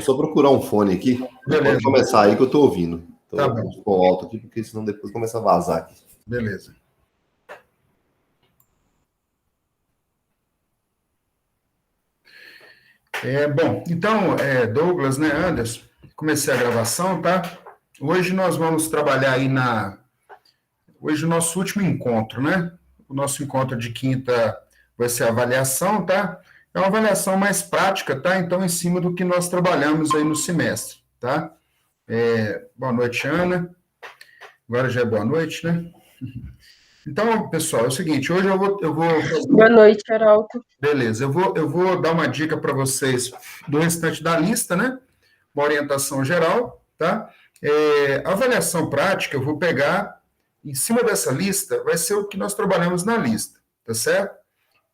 só procurar um fone aqui. Beleza. Pode começar aí que eu estou ouvindo. Tá Então, bom. ficou alto aqui, porque senão depois começa a vazar aqui. Beleza. Bom, então, Douglas, né, Anderson, comecei a gravação, tá? Hoje nós vamos trabalhar aí Hoje o nosso último encontro, né? O nosso encontro de quinta vai ser a avaliação, tá? É uma avaliação mais prática, tá? Então, em cima do que nós trabalhamos aí no semestre, tá? Boa noite, Ana. Agora já é boa noite, né? Então, pessoal, é o seguinte, hoje eu vou Boa noite, Arauto. Beleza, eu vou dar uma dica para vocês do restante da lista, né? Uma orientação geral, tá? A avaliação prática, eu vou pegar, em cima dessa lista, vai ser o que nós trabalhamos na lista, tá certo?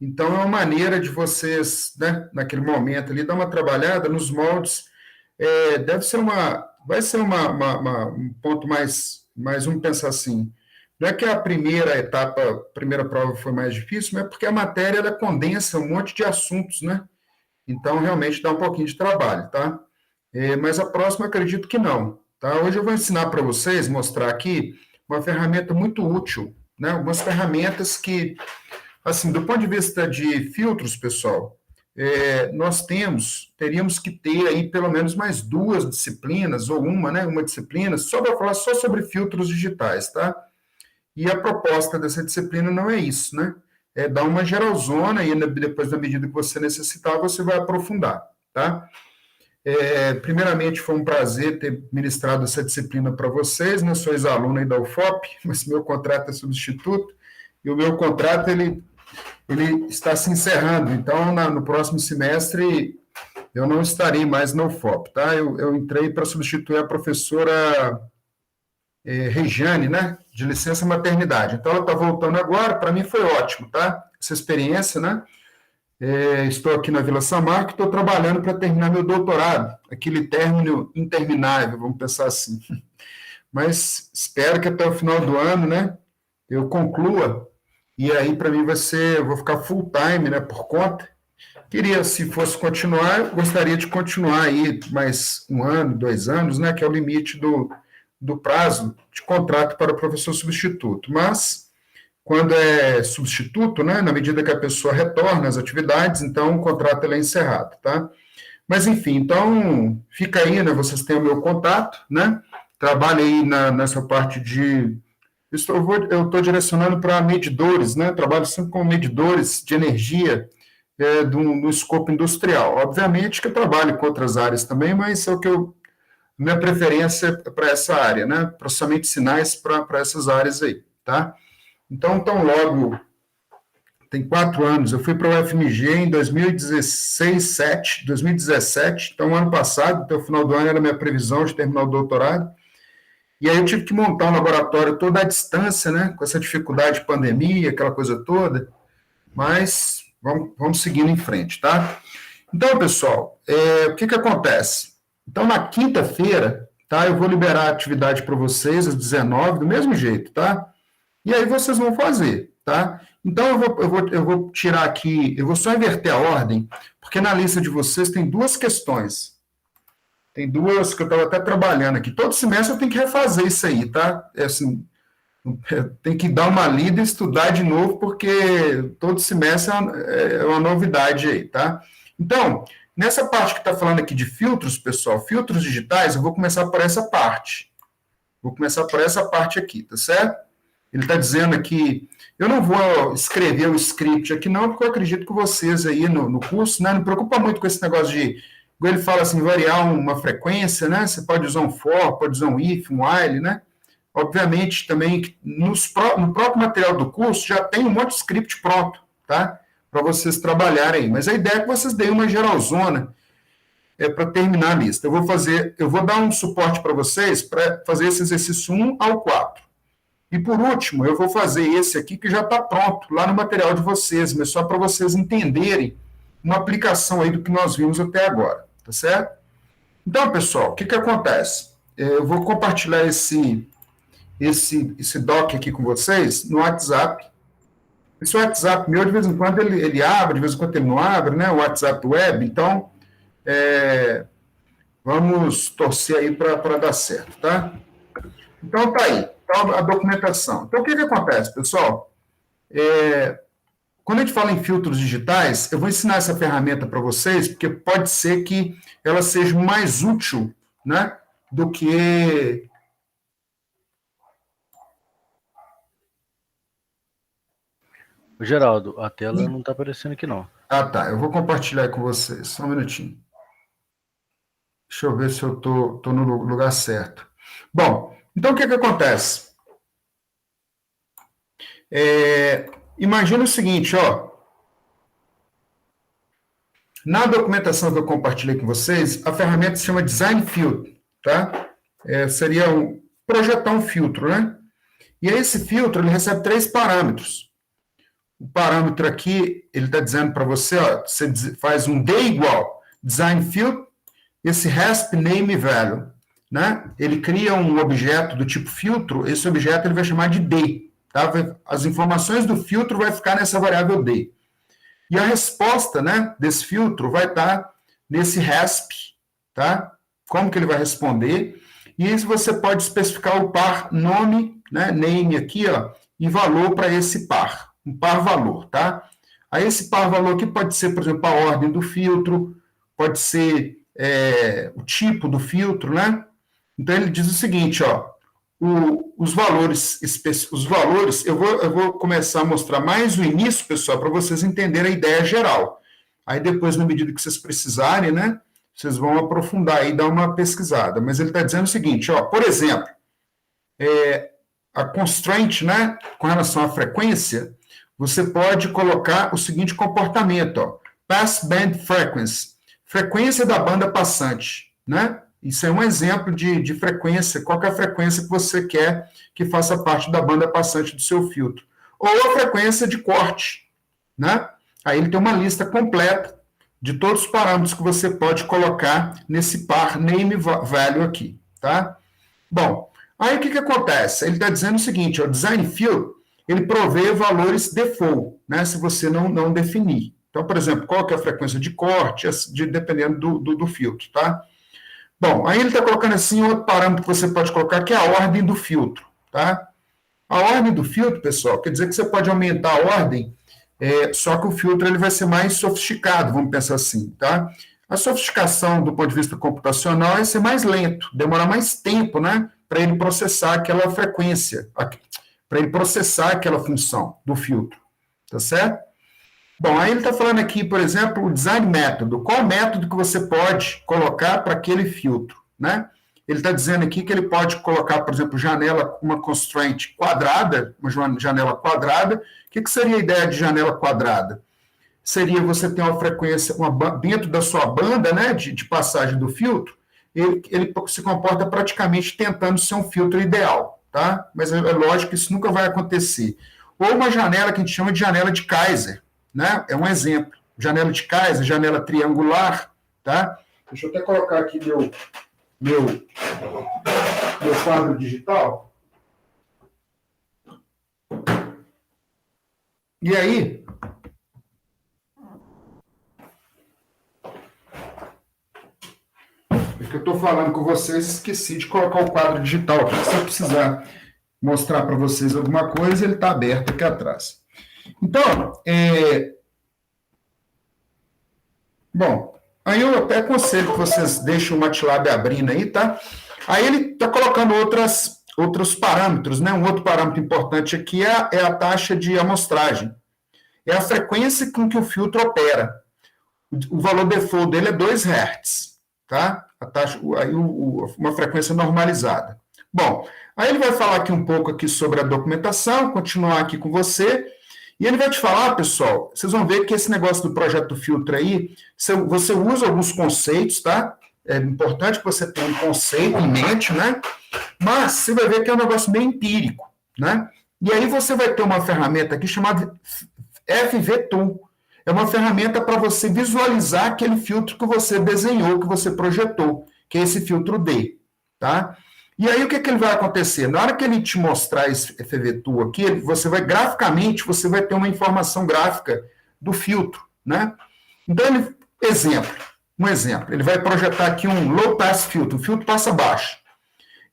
Então, é uma maneira de vocês, né, naquele momento ali, dar uma trabalhada nos moldes. Vai ser um ponto mais, vamos pensar assim, não é que a primeira etapa, a primeira prova foi mais difícil, mas é porque a matéria ela condensa um monte de assuntos, né? Então, realmente dá um pouquinho de trabalho, tá? Mas a próxima, eu acredito que não, tá? Hoje eu vou ensinar para vocês, mostrar aqui, uma ferramenta muito útil, né? Algumas ferramentas que, assim, do ponto de vista de filtros, pessoal, nós teríamos que ter aí pelo menos mais 2 disciplinas, ou uma, né? Uma disciplina, só para falar só sobre filtros digitais, tá? E a proposta dessa disciplina não é isso, né? É dar uma geralzona e depois, na medida que você necessitar, você vai aprofundar, tá? Primeiramente, foi um prazer ter ministrado essa disciplina para vocês, né? Sou ex-aluno aí da UFOP, mas meu contrato é substituto, e o meu contrato, ele está se encerrando, então, no próximo semestre, eu não estarei mais na UFOP, tá? Eu entrei para substituir a professora Regiane, né, de licença maternidade. Então, ela está voltando agora, para mim foi ótimo, tá? Essa experiência, né? Estou aqui na Vila Samarco, estou trabalhando para terminar meu doutorado, aquele término interminável, vamos pensar assim. Mas espero que até o final do ano, né, eu conclua, e aí para mim eu vou ficar full time, né, por conta. Queria, se fosse continuar, gostaria de continuar aí mais 1 ano, 2 anos, né, que é o limite do prazo de contrato para o professor substituto, mas quando é substituto, né, na medida que a pessoa retorna às atividades, então o contrato é encerrado, tá? Mas, enfim, então, fica aí, né, vocês têm o meu contato, né, trabalho aí nessa parte de... Eu estou direcionando para medidores, né, trabalho sempre com medidores de energia no escopo industrial. Obviamente que eu trabalho com outras áreas também, mas é o que minha preferência é para essa área, né? Processamento de sinais para essas áreas aí, tá? Então, tão logo, tem 4 anos, eu fui para o UFMG em 2017, então, ano passado, até o final do ano, era a minha previsão de terminar o doutorado, e aí eu tive que montar um laboratório todo à distância, né? Com essa dificuldade de pandemia, aquela coisa toda, mas vamos seguindo em frente, tá? Então, pessoal, o que acontece? Então, na quinta-feira, tá, eu vou liberar a atividade para vocês às 19h, do mesmo jeito, tá? E aí vocês vão fazer, tá? Então, eu vou tirar aqui, eu vou só inverter a ordem, porque na lista de vocês tem 2 questões. Tem 2 que eu estava até trabalhando aqui. Todo semestre eu tenho que refazer isso aí, tá? Assim, tem que dar uma lida e estudar de novo, porque todo semestre é uma novidade aí, tá? Então, nessa parte que está falando aqui de filtros, pessoal, filtros digitais, eu vou começar por essa parte. Vou começar por essa parte aqui, tá certo? Ele está dizendo aqui, eu não vou escrever o script aqui não, porque eu acredito que vocês aí no curso, né, não preocupa muito com esse negócio de, ele fala assim, variar uma frequência, né, você pode usar um for, pode usar um if, um while, né, obviamente também no próprio material do curso já tem um monte de script pronto, tá? Para vocês trabalharem aí. Mas a ideia é que vocês deem uma geralzona para terminar a lista. Eu vou dar um suporte para vocês para fazer esse exercício 1 ao 4. E por último, eu vou fazer esse aqui que já está pronto lá no material de vocês, mas só para vocês entenderem uma aplicação aí do que nós vimos até agora, tá certo? Então, pessoal, o que acontece? Eu vou compartilhar esse doc aqui com vocês no WhatsApp. Esse WhatsApp meu, de vez em quando, ele abre, de vez em quando ele não abre, né? O WhatsApp web, então, Vamos torcer aí para dar certo, tá? Então, tá aí. Então, a documentação. Então, o que acontece, pessoal? Quando a gente fala em filtros digitais, eu vou ensinar essa ferramenta para vocês, porque pode ser que ela seja mais útil, né, do que... Geraldo, a tela não está aparecendo aqui, não. Ah, tá. Eu vou compartilhar aí com vocês. Só um minutinho. Deixa eu ver se eu tô no lugar certo. Bom, então o que acontece? Imagina o seguinte, ó. Na documentação que eu compartilhei com vocês, a ferramenta se chama Design Field, tá? Seria projetar um filtro, né? E aí esse filtro, ele recebe 3 parâmetros. O parâmetro aqui, ele está dizendo para você, ó, você faz um D igual, Design Field, esse Hasp Name Value, né? Ele cria um objeto do tipo filtro, esse objeto ele vai chamar de D, tá? As informações do filtro vai ficar nessa variável D. E a resposta, né, desse filtro vai estar nesse Hasp, tá? Como que ele vai responder? E aí você pode especificar o par nome, né, name aqui, ó, e valor para esse par, um par valor, tá? Aí esse par valor aqui pode ser, por exemplo, a ordem do filtro, pode ser o tipo do filtro, né? Então ele diz o seguinte, ó, os valores, eu vou começar a mostrar mais o início, pessoal, para vocês entenderem a ideia geral. Aí depois, na medida que vocês precisarem, né, vocês vão aprofundar e dar uma pesquisada. Mas ele está dizendo o seguinte, ó, por exemplo, a constraint, né, com relação à frequência, você pode colocar o seguinte comportamento, ó, pass band frequency, frequência da banda passante, né? Isso é um exemplo de frequência, qual que é a frequência que você quer que faça parte da banda passante do seu filtro. Ou a frequência de corte, né? Aí ele tem uma lista completa de todos os parâmetros que você pode colocar nesse par name value aqui, tá? Bom, aí o que acontece? Ele está dizendo o seguinte, o Design Field, ele provê valores default, né? Se você não definir. Então, por exemplo, qual que é a frequência de corte, dependendo do filtro, tá? Bom, aí ele está colocando assim outro parâmetro que você pode colocar, que é a ordem do filtro, tá? A ordem do filtro, pessoal, quer dizer que você pode aumentar a ordem, só que o filtro ele vai ser mais sofisticado, vamos pensar assim, tá? A sofisticação do ponto de vista computacional é ser mais lento, demorar mais tempo, né, para ele processar aquela frequência, para ele processar aquela função do filtro, tá certo? Bom, aí ele está falando aqui, por exemplo, o design método. Qual método que você pode colocar para aquele filtro, né? Ele está dizendo aqui que ele pode colocar, por exemplo, janela, uma constraint quadrada, uma janela quadrada. O que seria a ideia de janela quadrada? Seria você ter uma frequência dentro da sua banda, né, de passagem do filtro, ele se comporta praticamente tentando ser um filtro ideal, tá? Mas é lógico que isso nunca vai acontecer. Ou uma janela que a gente chama de janela de Kaiser, né? É um exemplo. Janela de Kaiser, janela triangular, tá? Deixa eu até colocar aqui meu quadro digital. E aí, porque eu estou falando com vocês, esqueci de colocar o quadro digital aqui. Se eu precisar mostrar para vocês alguma coisa, ele está aberto aqui atrás. Então, bom, aí eu até aconselho que vocês deixem o MATLAB abrindo aí, tá? Aí ele está colocando outros parâmetros, né? Um outro parâmetro importante aqui é a taxa de amostragem. É a frequência com que o filtro opera. O valor default dele é 2 Hz, tá? A taxa, aí uma frequência normalizada. Bom, aí ele vai falar aqui um pouco aqui sobre a documentação, continuar aqui com você. E ele vai te falar, pessoal, vocês vão ver que esse negócio do projeto do filtro aí, você usa alguns conceitos, tá? É importante que você tenha um conceito em mente, né? Mas você vai ver que é um negócio meio empírico, né? E aí você vai ter uma ferramenta aqui chamada FVTool. É uma ferramenta para você visualizar aquele filtro que você desenhou, que você projetou, que é esse filtro D, tá? E aí, o que ele vai acontecer? Na hora que ele te mostrar esse FVTool aqui, graficamente, você vai ter uma informação gráfica do filtro, né? Então, exemplo, um exemplo, ele vai projetar aqui um low pass filter, um filtro passa baixo.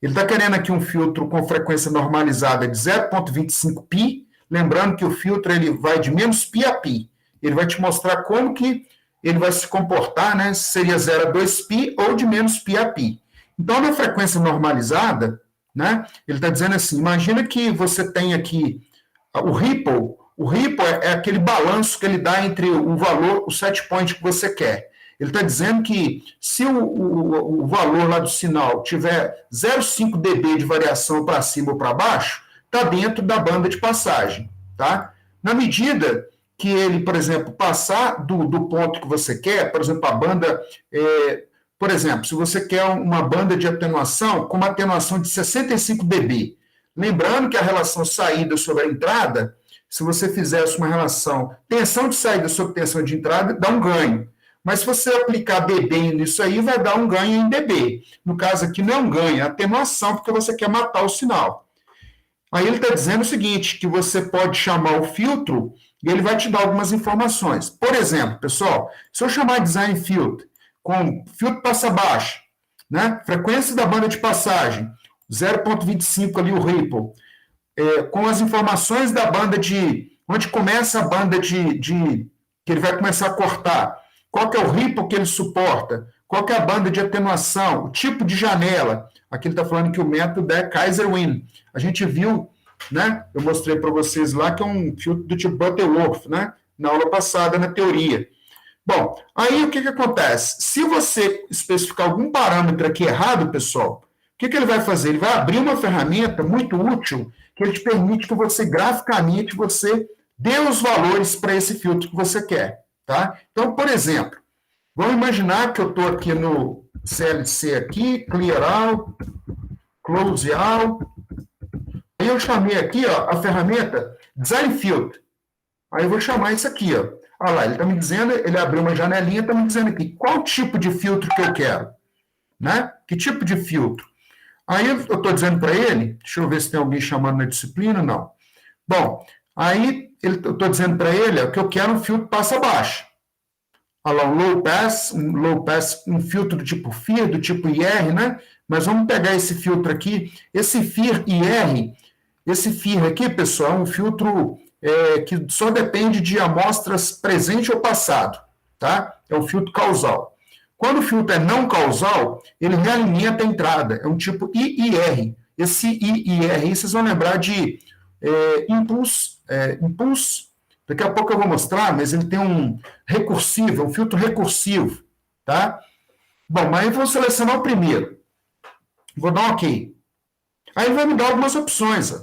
Ele está querendo aqui um filtro com frequência normalizada de 0,25 π, lembrando que o filtro ele vai de menos π a π. Ele vai te mostrar como que ele vai se comportar, né? Se seria 0,2 π ou de menos π a π. Então, na frequência normalizada, né, ele está dizendo assim, imagina que você tem aqui o ripple é aquele balanço que ele dá entre o valor, o set point que você quer. Ele está dizendo que se o valor lá do sinal tiver 0,5 dB de variação para cima ou para baixo, está dentro da banda de passagem. Tá? Na medida que ele, por exemplo, passar do ponto que você quer, por exemplo, a banda... por exemplo, se você quer uma banda de atenuação com uma atenuação de 65 dB, lembrando que a relação saída sobre a entrada, se você fizesse uma relação tensão de saída sobre tensão de entrada, dá um ganho. Mas se você aplicar dB nisso aí, vai dar um ganho em dB. No caso aqui não é um ganho, é atenuação, porque você quer matar o sinal. Aí ele está dizendo o seguinte, que você pode chamar o filtro e ele vai te dar algumas informações. Por exemplo, pessoal, se eu chamar design filter com filtro passa baixo, né? Frequência da banda de passagem, 0,25 ali o ripple, com as informações da banda de... onde começa a banda de que ele vai começar a cortar, qual que é o ripple que ele suporta, qual que é a banda de atenuação, o tipo de janela. Aqui ele está falando que o método é Kaiser-Winn. A gente viu, né? Eu mostrei para vocês lá que é um filtro do tipo Butterworth, né? Na aula passada, na teoria. Bom, aí o que acontece? Se você especificar algum parâmetro aqui errado, pessoal, o que ele vai fazer? Ele vai abrir uma ferramenta muito útil que ele te permite que você, graficamente, você dê os valores para esse filtro que você quer. Tá? Então, por exemplo, vamos imaginar que eu estou aqui no CLC, aqui, Clear All, Close All. Aí eu chamei aqui ó, a ferramenta Design Filter. Aí eu vou chamar isso aqui. Ó. Olha lá, ele está me dizendo, ele abriu uma janelinha, está me dizendo aqui qual tipo de filtro que eu quero. Né? Que tipo de filtro? Aí eu estou dizendo para ele, deixa eu ver se tem alguém chamando na disciplina, não. Bom, aí eu estou dizendo para ele ó, que eu quero um filtro passa baixo. Olha lá, um low pass, um filtro do tipo FIR, do tipo IR, né? Mas vamos pegar esse filtro aqui, esse FIR-IR, esse FIR aqui, pessoal, é um filtro que só depende de amostras presente ou passado, tá? É um filtro causal. Quando o filtro é não causal, ele realimenta a entrada, é um tipo IIR. Esse IIR, vocês vão lembrar de impulso, daqui a pouco eu vou mostrar, mas ele tem um recursivo, um filtro recursivo, tá? Bom, mas eu vou selecionar o primeiro. Vou dar um OK. Aí ele vai me dar algumas opções,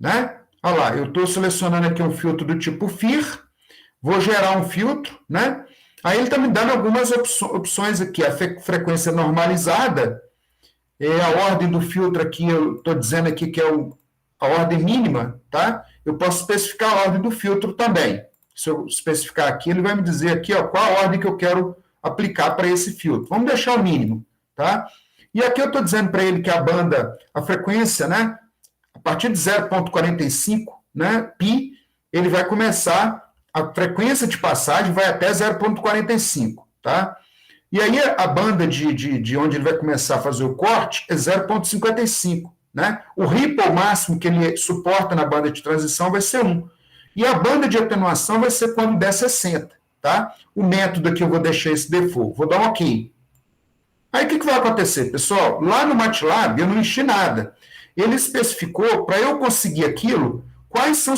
né? Olha lá, eu estou selecionando aqui um filtro do tipo FIR, vou gerar um filtro, né? Aí ele está me dando algumas opções aqui, a frequência normalizada, a ordem do filtro aqui, eu estou dizendo aqui que é a ordem mínima, tá? Eu posso especificar a ordem do filtro também. Se eu especificar aqui, ele vai me dizer aqui, ó, qual a ordem que eu quero aplicar para esse filtro. Vamos deixar o mínimo, tá? E aqui eu estou dizendo para ele que a frequência, né, a partir de 0,45, né, π, ele vai começar, a frequência de passagem vai até 0,45, tá? E aí a banda de onde ele vai começar a fazer o corte é 0,55. Né? O ripple máximo que ele suporta na banda de transição vai ser 1. E a banda de atenuação vai ser quando der 60. Tá? O método aqui eu vou deixar esse default. Vou dar um OK. Aí o que vai acontecer, pessoal? Lá no MATLAB eu não enchi nada. Ele especificou, para eu conseguir aquilo, quais são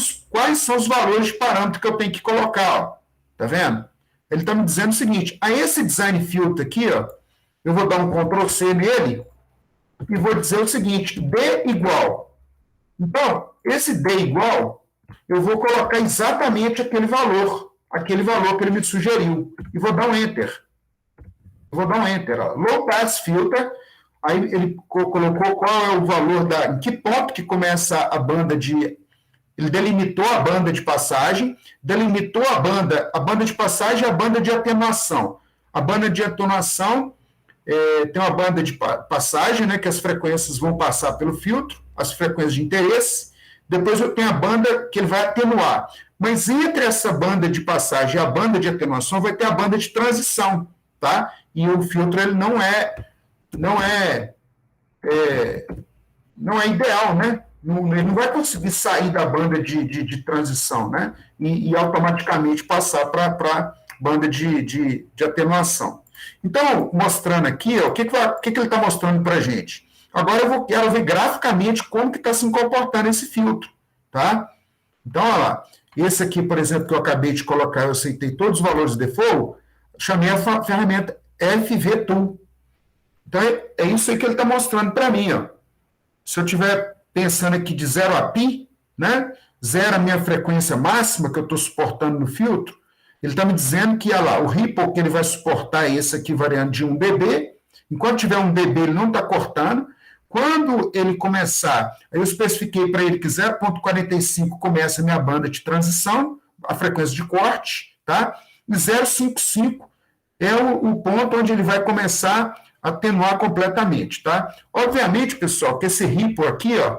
os valores de parâmetro que eu tenho que colocar. Ó. Tá vendo? Ele está me dizendo o seguinte, a esse design filter aqui, ó, eu vou dar um Ctrl+C nele, e vou dizer o seguinte, D igual. Então, esse D igual, eu vou colocar exatamente aquele valor que ele me sugeriu. E vou dar um Enter. Vou dar um Enter. Ó. Low Pass Filter, aí ele colocou qual é o valor em que ponto que começa a banda de... Ele delimitou a banda de passagem, delimitou a banda de passagem e a banda de atenuação. A banda de atenuação... tem uma banda de passagem, né, que as frequências vão passar pelo filtro, as frequências de interesse. Depois eu tenho a banda que ele vai atenuar. Mas entre essa banda de passagem e a banda de atenuação vai ter a banda de transição. tá? E o filtro ele não é ideal, né? Ele não vai conseguir sair da banda de transição, né? E automaticamente passar para a banda de atenuação. Então, mostrando aqui, ó, o que ele está mostrando para a gente? Agora eu quero ver graficamente como que está se comportando esse filtro, tá? Então, olha lá. Esse aqui, por exemplo, que eu acabei de colocar, eu aceitei todos os valores de default, chamei a ferramenta FV Tool. Então, é isso aí que ele está mostrando para mim, ó. Se eu estiver pensando aqui de 0 a π, né? 0 a minha frequência máxima que eu estou suportando no filtro, ele está me dizendo que, olha lá, o ripple que ele vai suportar é esse aqui variando de 1 dB. Enquanto tiver 1 dB, ele não está cortando. Quando ele começar, eu especifiquei para ele que 0,45 começa a minha banda de transição, a frequência de corte, tá? E 0,55 é o ponto onde ele vai começar a atenuar completamente, tá? Obviamente, pessoal, que esse ripple aqui, ó,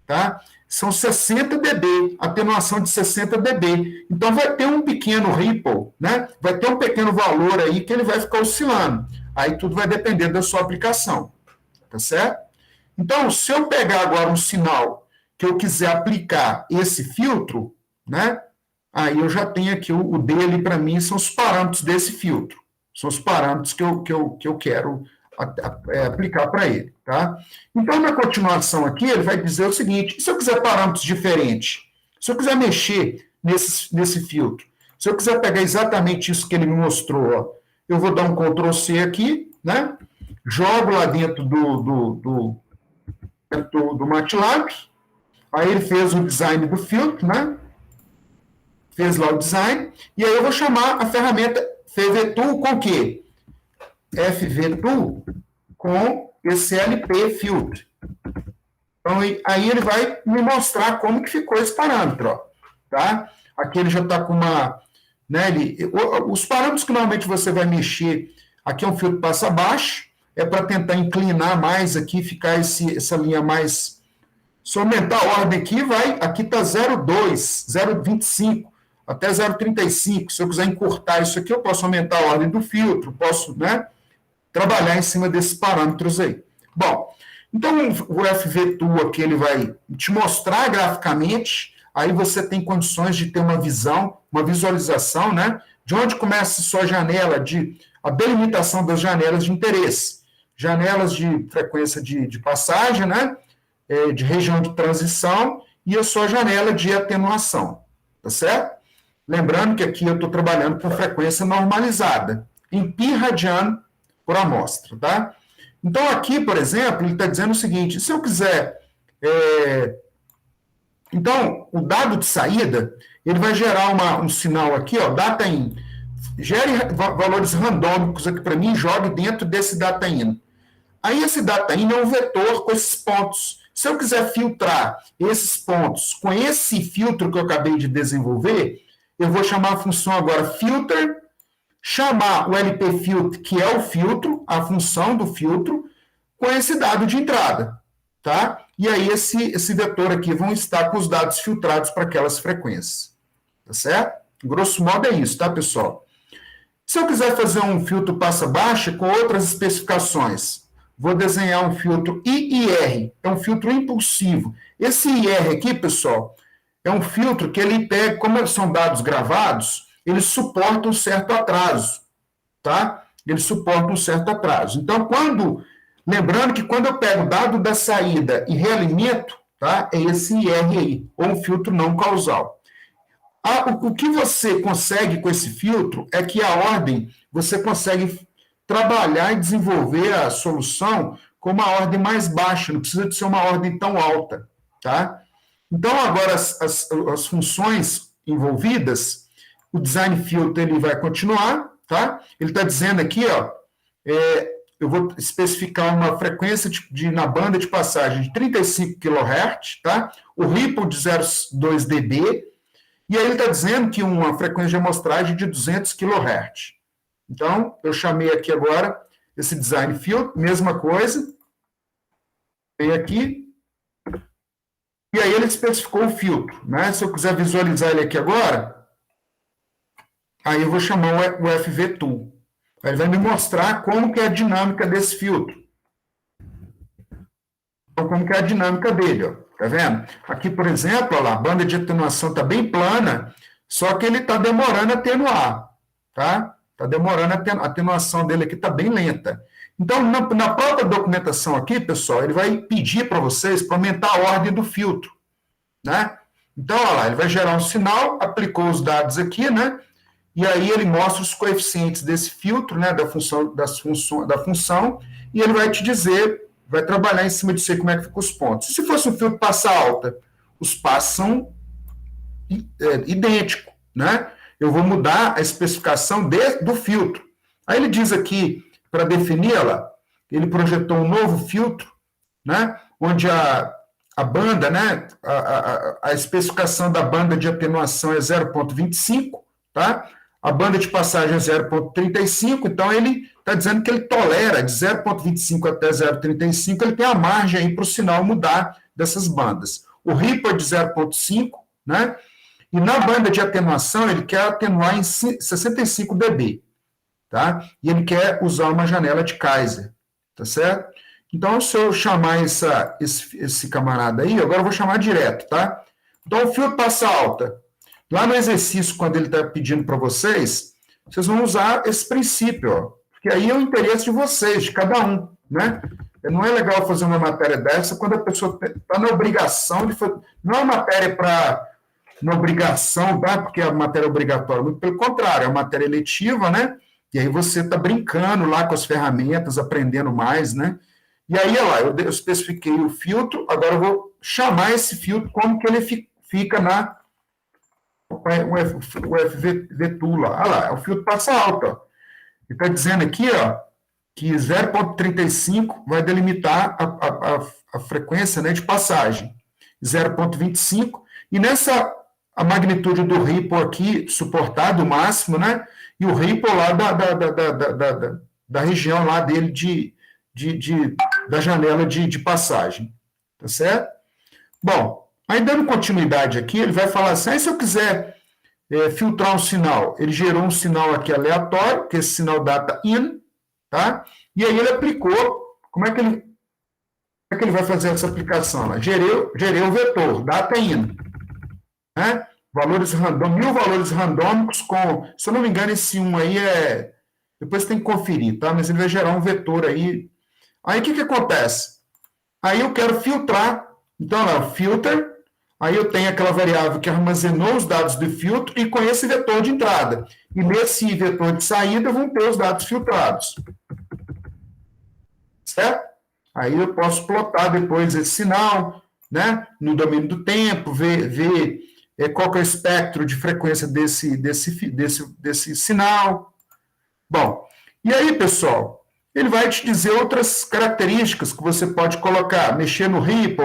tá? São 60 dB, atenuação de 60 dB. Então, vai ter um pequeno ripple, né? Vai ter um pequeno valor aí que ele vai ficar oscilando. Aí tudo vai depender da sua aplicação, tá certo? Então, se eu pegar agora um sinal que eu quiser aplicar esse filtro, né? Aí eu já tenho aqui o dele, para mim, são os parâmetros desse filtro. São os parâmetros que eu quero aplicar para ele, tá? Então, na continuação aqui, ele vai dizer o seguinte: e se eu quiser parâmetros diferentes? Se eu quiser mexer nesse filtro, se eu quiser pegar exatamente isso que ele me mostrou, ó, eu vou dar um Ctrl+C aqui, né? Jogo lá dentro do MATLAB, aí ele fez o design do filtro, né? Fez lá o design, e aí eu vou chamar a ferramenta FVTool com o quê? FVTool com esse LP filtro. Então, aí ele vai me mostrar como que ficou esse parâmetro, ó, tá? Aqui ele já está com uma... Né, os parâmetros que normalmente você vai mexer, aqui é um filtro passa baixo, é para tentar inclinar mais aqui, ficar essa linha mais... Se eu aumentar a ordem aqui está 0,2, 0,25, até 0,35. Se eu quiser encurtar isso aqui, eu posso aumentar a ordem do filtro, posso, né, trabalhar em cima desses parâmetros aí. Bom, então o FVTool aqui ele vai te mostrar graficamente, aí você tem condições de ter uma visão, uma visualização, né, de onde começa a sua janela, a delimitação das janelas de interesse. Janelas de frequência de passagem, né, de região de transição e a sua janela de atenuação, tá certo? Lembrando que aqui eu estou trabalhando com frequência normalizada, em π radiano por amostra, tá? Então, aqui, por exemplo, ele está dizendo o seguinte: se eu quiser... Então, o dado de saída, ele vai gerar um sinal aqui, ó, data in. Gere valores randômicos aqui para mim e jogue dentro desse data in. Aí, esse data in é um vetor com esses pontos. Se eu quiser filtrar esses pontos com esse filtro que eu acabei de desenvolver, eu vou chamar a função agora filter, chamar o LP filter, que é o filtro, a função do filtro, com esse dado de entrada, tá? E aí esse vetor aqui vão estar com os dados filtrados para aquelas frequências, tá certo? Grosso modo é isso, tá, pessoal? Se eu quiser fazer um filtro passa-baixa com outras especificações, vou desenhar um filtro IIR, é um filtro impulsivo. Esse IR aqui, pessoal, é um filtro que ele pega, como são dados gravados, ele suporta um certo atraso, tá? Ele suporta um certo atraso. Então, lembrando que quando eu pego o dado da saída e realimento, tá? É esse IR aí, ou um filtro não causal. O que você consegue com esse filtro é que a ordem, você consegue trabalhar e desenvolver a solução com uma ordem mais baixa, não precisa de ser uma ordem tão alta, tá? Então, agora, as funções envolvidas, o design filter ele vai continuar, tá? Ele está dizendo aqui, ó, eu vou especificar uma frequência na banda de passagem de 35 kHz, tá? O ripple de 0,2 dB, e aí ele está dizendo que uma frequência de amostragem de 200 kHz. Então, eu chamei aqui agora esse design filter, mesma coisa, vem aqui, e aí ele especificou o filtro, né? Se eu quiser visualizar ele aqui agora, aí eu vou chamar o FVTool. Aí ele vai me mostrar como que é a dinâmica desse filtro. Então, como que é a dinâmica dele, ó. Tá vendo? Aqui, por exemplo, ó lá, a banda de atenuação está bem plana, só que ele está demorando a atenuar, tá? Está demorando a atenuação dele aqui, está bem lenta. Então, na própria documentação aqui, pessoal, ele vai pedir para vocês para aumentar a ordem do filtro, né? Então, olha lá, ele vai gerar um sinal, aplicou os dados aqui, né? E aí ele mostra os coeficientes desse filtro, né? Da função, e ele vai te dizer, vai trabalhar em cima de você como é que ficam os pontos. Se fosse um filtro passa alta, os passos são idênticos, né? Eu vou mudar a especificação do filtro. Aí ele diz aqui, para defini-la, ele projetou um novo filtro, né? Onde a banda, né? A especificação da banda de atenuação é 0,25, tá? A banda de passagem é 0,35, então ele está dizendo que ele tolera de 0,25 até 0,35, ele tem a margem aí para o sinal mudar dessas bandas. O Ripple é de 0,5, né? E na banda de atenuação, ele quer atenuar em 65 dB, tá? E ele quer usar uma janela de Kaiser, tá certo? Então, se eu chamar esse camarada aí, agora eu vou chamar direto, tá? Então, o filtro passa alta. Lá no exercício, quando ele está pedindo para vocês vão usar esse princípio, ó, porque aí é o interesse de vocês, de cada um, né? Não é legal fazer uma matéria dessa quando a pessoa está na obrigação de fazer. Não é uma matéria na obrigação, tá? Porque a matéria é obrigatória, muito pelo contrário, é uma matéria eletiva, né? E aí você está brincando lá com as ferramentas, aprendendo mais, né? E aí, olha lá, eu especifiquei o filtro, agora eu vou chamar esse filtro como que ele fica o FV-Tool lá. Olha lá, o filtro passa alto, ó. Ele está dizendo aqui, ó, que 0,35 vai delimitar a frequência, né, de passagem. 0,25, e nessa a magnitude do Ripple aqui, suportado o máximo, né, e o Ripple lá da região lá dele da janela de passagem, tá certo? Bom, aí dando continuidade aqui, ele vai falar assim, se eu quiser filtrar um sinal, ele gerou um sinal aqui aleatório, que é esse sinal data in, tá? E aí ele aplicou, como é que ele vai fazer essa aplicação lá? Gerei o vetor, data in, né? Valores randômicos, 1000 valores randômicos com, se eu não me engano, esse 1 aí depois tem que conferir, tá? Mas ele vai gerar um vetor aí. Aí o que acontece? Aí eu quero filtrar, então lá, o filter, aí eu tenho aquela variável que armazenou os dados do filtro e com esse vetor de entrada. E nesse vetor de saída vão ter os dados filtrados. Certo? Aí eu posso plotar depois esse sinal, né? No domínio do tempo, ver qual que é o espectro de frequência desse sinal. Bom, e aí, pessoal, ele vai te dizer outras características que você pode colocar, mexer no Ripple,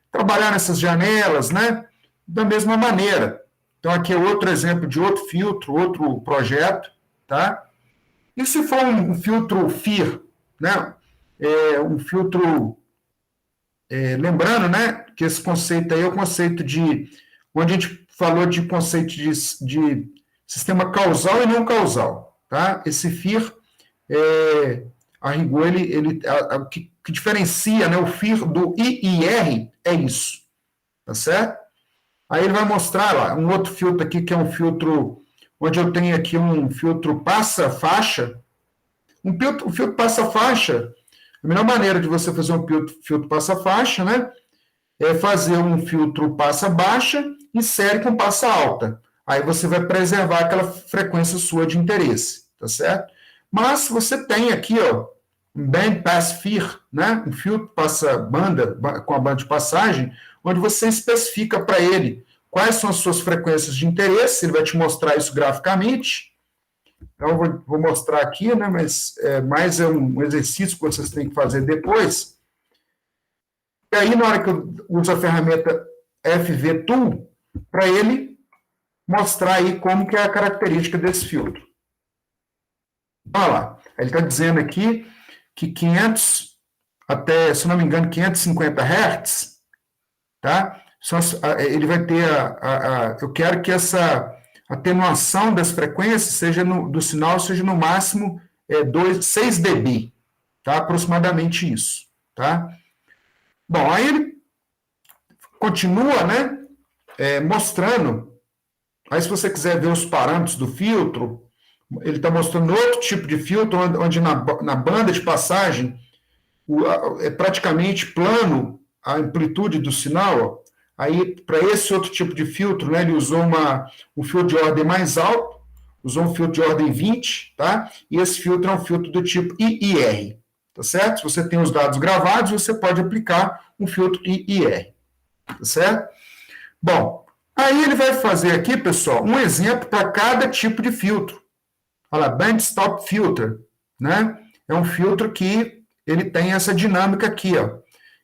trabalhar nessas janelas, né? Da mesma maneira. Então, aqui é outro exemplo de outro filtro, outro projeto, tá? E se for um filtro FIR, né? Um filtro, lembrando, né? Que esse conceito aí é o conceito onde a gente falou de conceito de sistema causal e não causal, tá? Esse FIR, a rigor, o que diferencia, né, o FIR do IIR é isso, tá certo? Aí ele vai mostrar lá, um outro filtro aqui, que é um filtro, onde eu tenho aqui um filtro passa-faixa. Um filtro passa-faixa, a melhor maneira de você fazer um filtro passa-faixa, né, é fazer um filtro passa-baixa e série com passa-alta. Aí você vai preservar aquela frequência sua de interesse, tá certo? Mas você tem aqui, ó, um band pass FIR, né? Um filtro passa-banda com a banda de passagem, onde você especifica para ele quais são as suas frequências de interesse, ele vai te mostrar isso graficamente. Então, eu vou mostrar aqui, né? Mas mais é um exercício que vocês têm que fazer depois. E aí, na hora que eu uso a ferramenta FV-Tool, para ele mostrar aí como que é a característica desse filtro. Olha lá, ele está dizendo aqui que 500 até, se não me engano, 550 Hz, tá? Ele vai ter eu quero que atenuação das frequências do sinal seja no máximo 6 dB, tá? Aproximadamente isso, tá? Bom, aí ele continua, né, mostrando. Aí, se você quiser ver os parâmetros do filtro, ele está mostrando outro tipo de filtro, onde na banda de passagem é praticamente plano a amplitude do sinal. Ó. Aí, para esse outro tipo de filtro, né, ele usou um filtro de ordem mais alto, usou um filtro de ordem 20, tá? E esse filtro é um filtro do tipo IIR, tá certo? Se você tem os dados gravados, você pode aplicar um filtro IIR, tá certo? Bom, aí ele vai fazer aqui, pessoal, um exemplo para cada tipo de filtro. Olha lá, Band Stop Filter, né? É um filtro que ele tem essa dinâmica aqui, ó.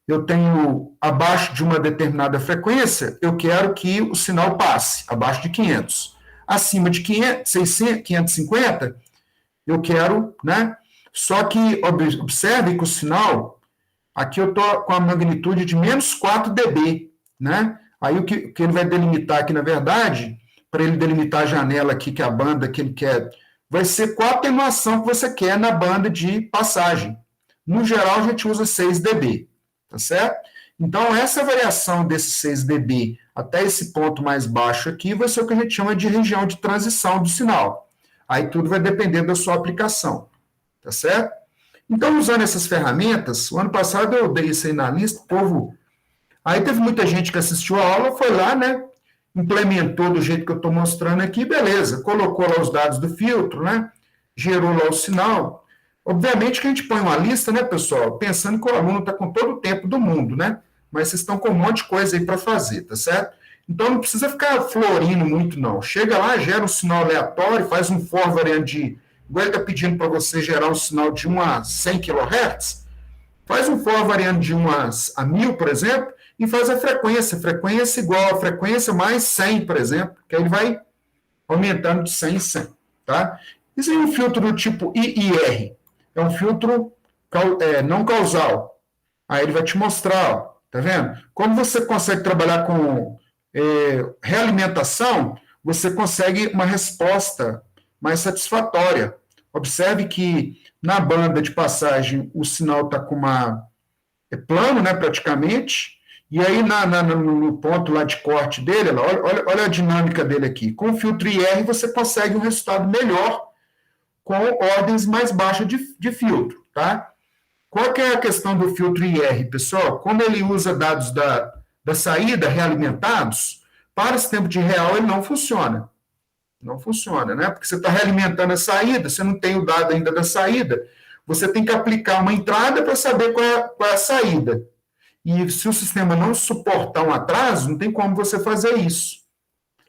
Eu tenho, abaixo de uma determinada frequência, eu quero que o sinal passe, abaixo de 500. Acima de 550, eu quero, né? Só que, observe que o sinal, aqui eu estou com a magnitude de menos 4 dB, né? Aí o que ele vai delimitar aqui, na verdade, para ele delimitar a janela aqui, que é a banda que ele quer, vai ser qual a atenuação que você quer na banda de passagem. No geral, a gente usa 6 dB, tá certo? Então, essa variação desses 6 dB até esse ponto mais baixo aqui vai ser o que a gente chama de região de transição do sinal. Aí tudo vai depender da sua aplicação, tá certo? Então, usando essas ferramentas, o ano passado eu dei isso aí na lista, o povo... Aí teve muita gente que assistiu a aula, foi lá, né? Implementou do jeito que eu estou mostrando aqui, beleza. Colocou lá os dados do filtro, né? Gerou lá o sinal. Obviamente que a gente põe uma lista, né, pessoal? Pensando que o aluno está com todo o tempo do mundo, né? Mas vocês estão com um monte de coisa aí para fazer, tá certo? Então não precisa ficar florindo muito, não. Chega lá, gera um sinal aleatório, faz um for variando de... Igual ele está pedindo para você gerar um sinal de 1 a 100 kHz, faz um for variando de 1 a 1000, por exemplo, e faz a frequência igual a frequência mais 100, por exemplo, que aí ele vai aumentando de 100 em 100, tá? Isso é um filtro do tipo IIR, é um filtro não causal. Aí ele vai te mostrar, ó, tá vendo? Como você consegue trabalhar com realimentação, você consegue uma resposta mais satisfatória. Observe que na banda de passagem o sinal está com plano, né, praticamente, e aí no ponto lá de corte dele, olha a dinâmica dele aqui. Com o filtro IR você consegue um resultado melhor com ordens mais baixas de filtro, tá? Qual que é a questão do filtro IR, pessoal? Como ele usa dados da saída realimentados, para esse tempo de real ele não funciona. Não funciona, né? Porque você está realimentando a saída, você não tem o dado ainda da saída, você tem que aplicar uma entrada para saber qual é a saída. E se o sistema não suportar um atraso, não tem como você fazer isso.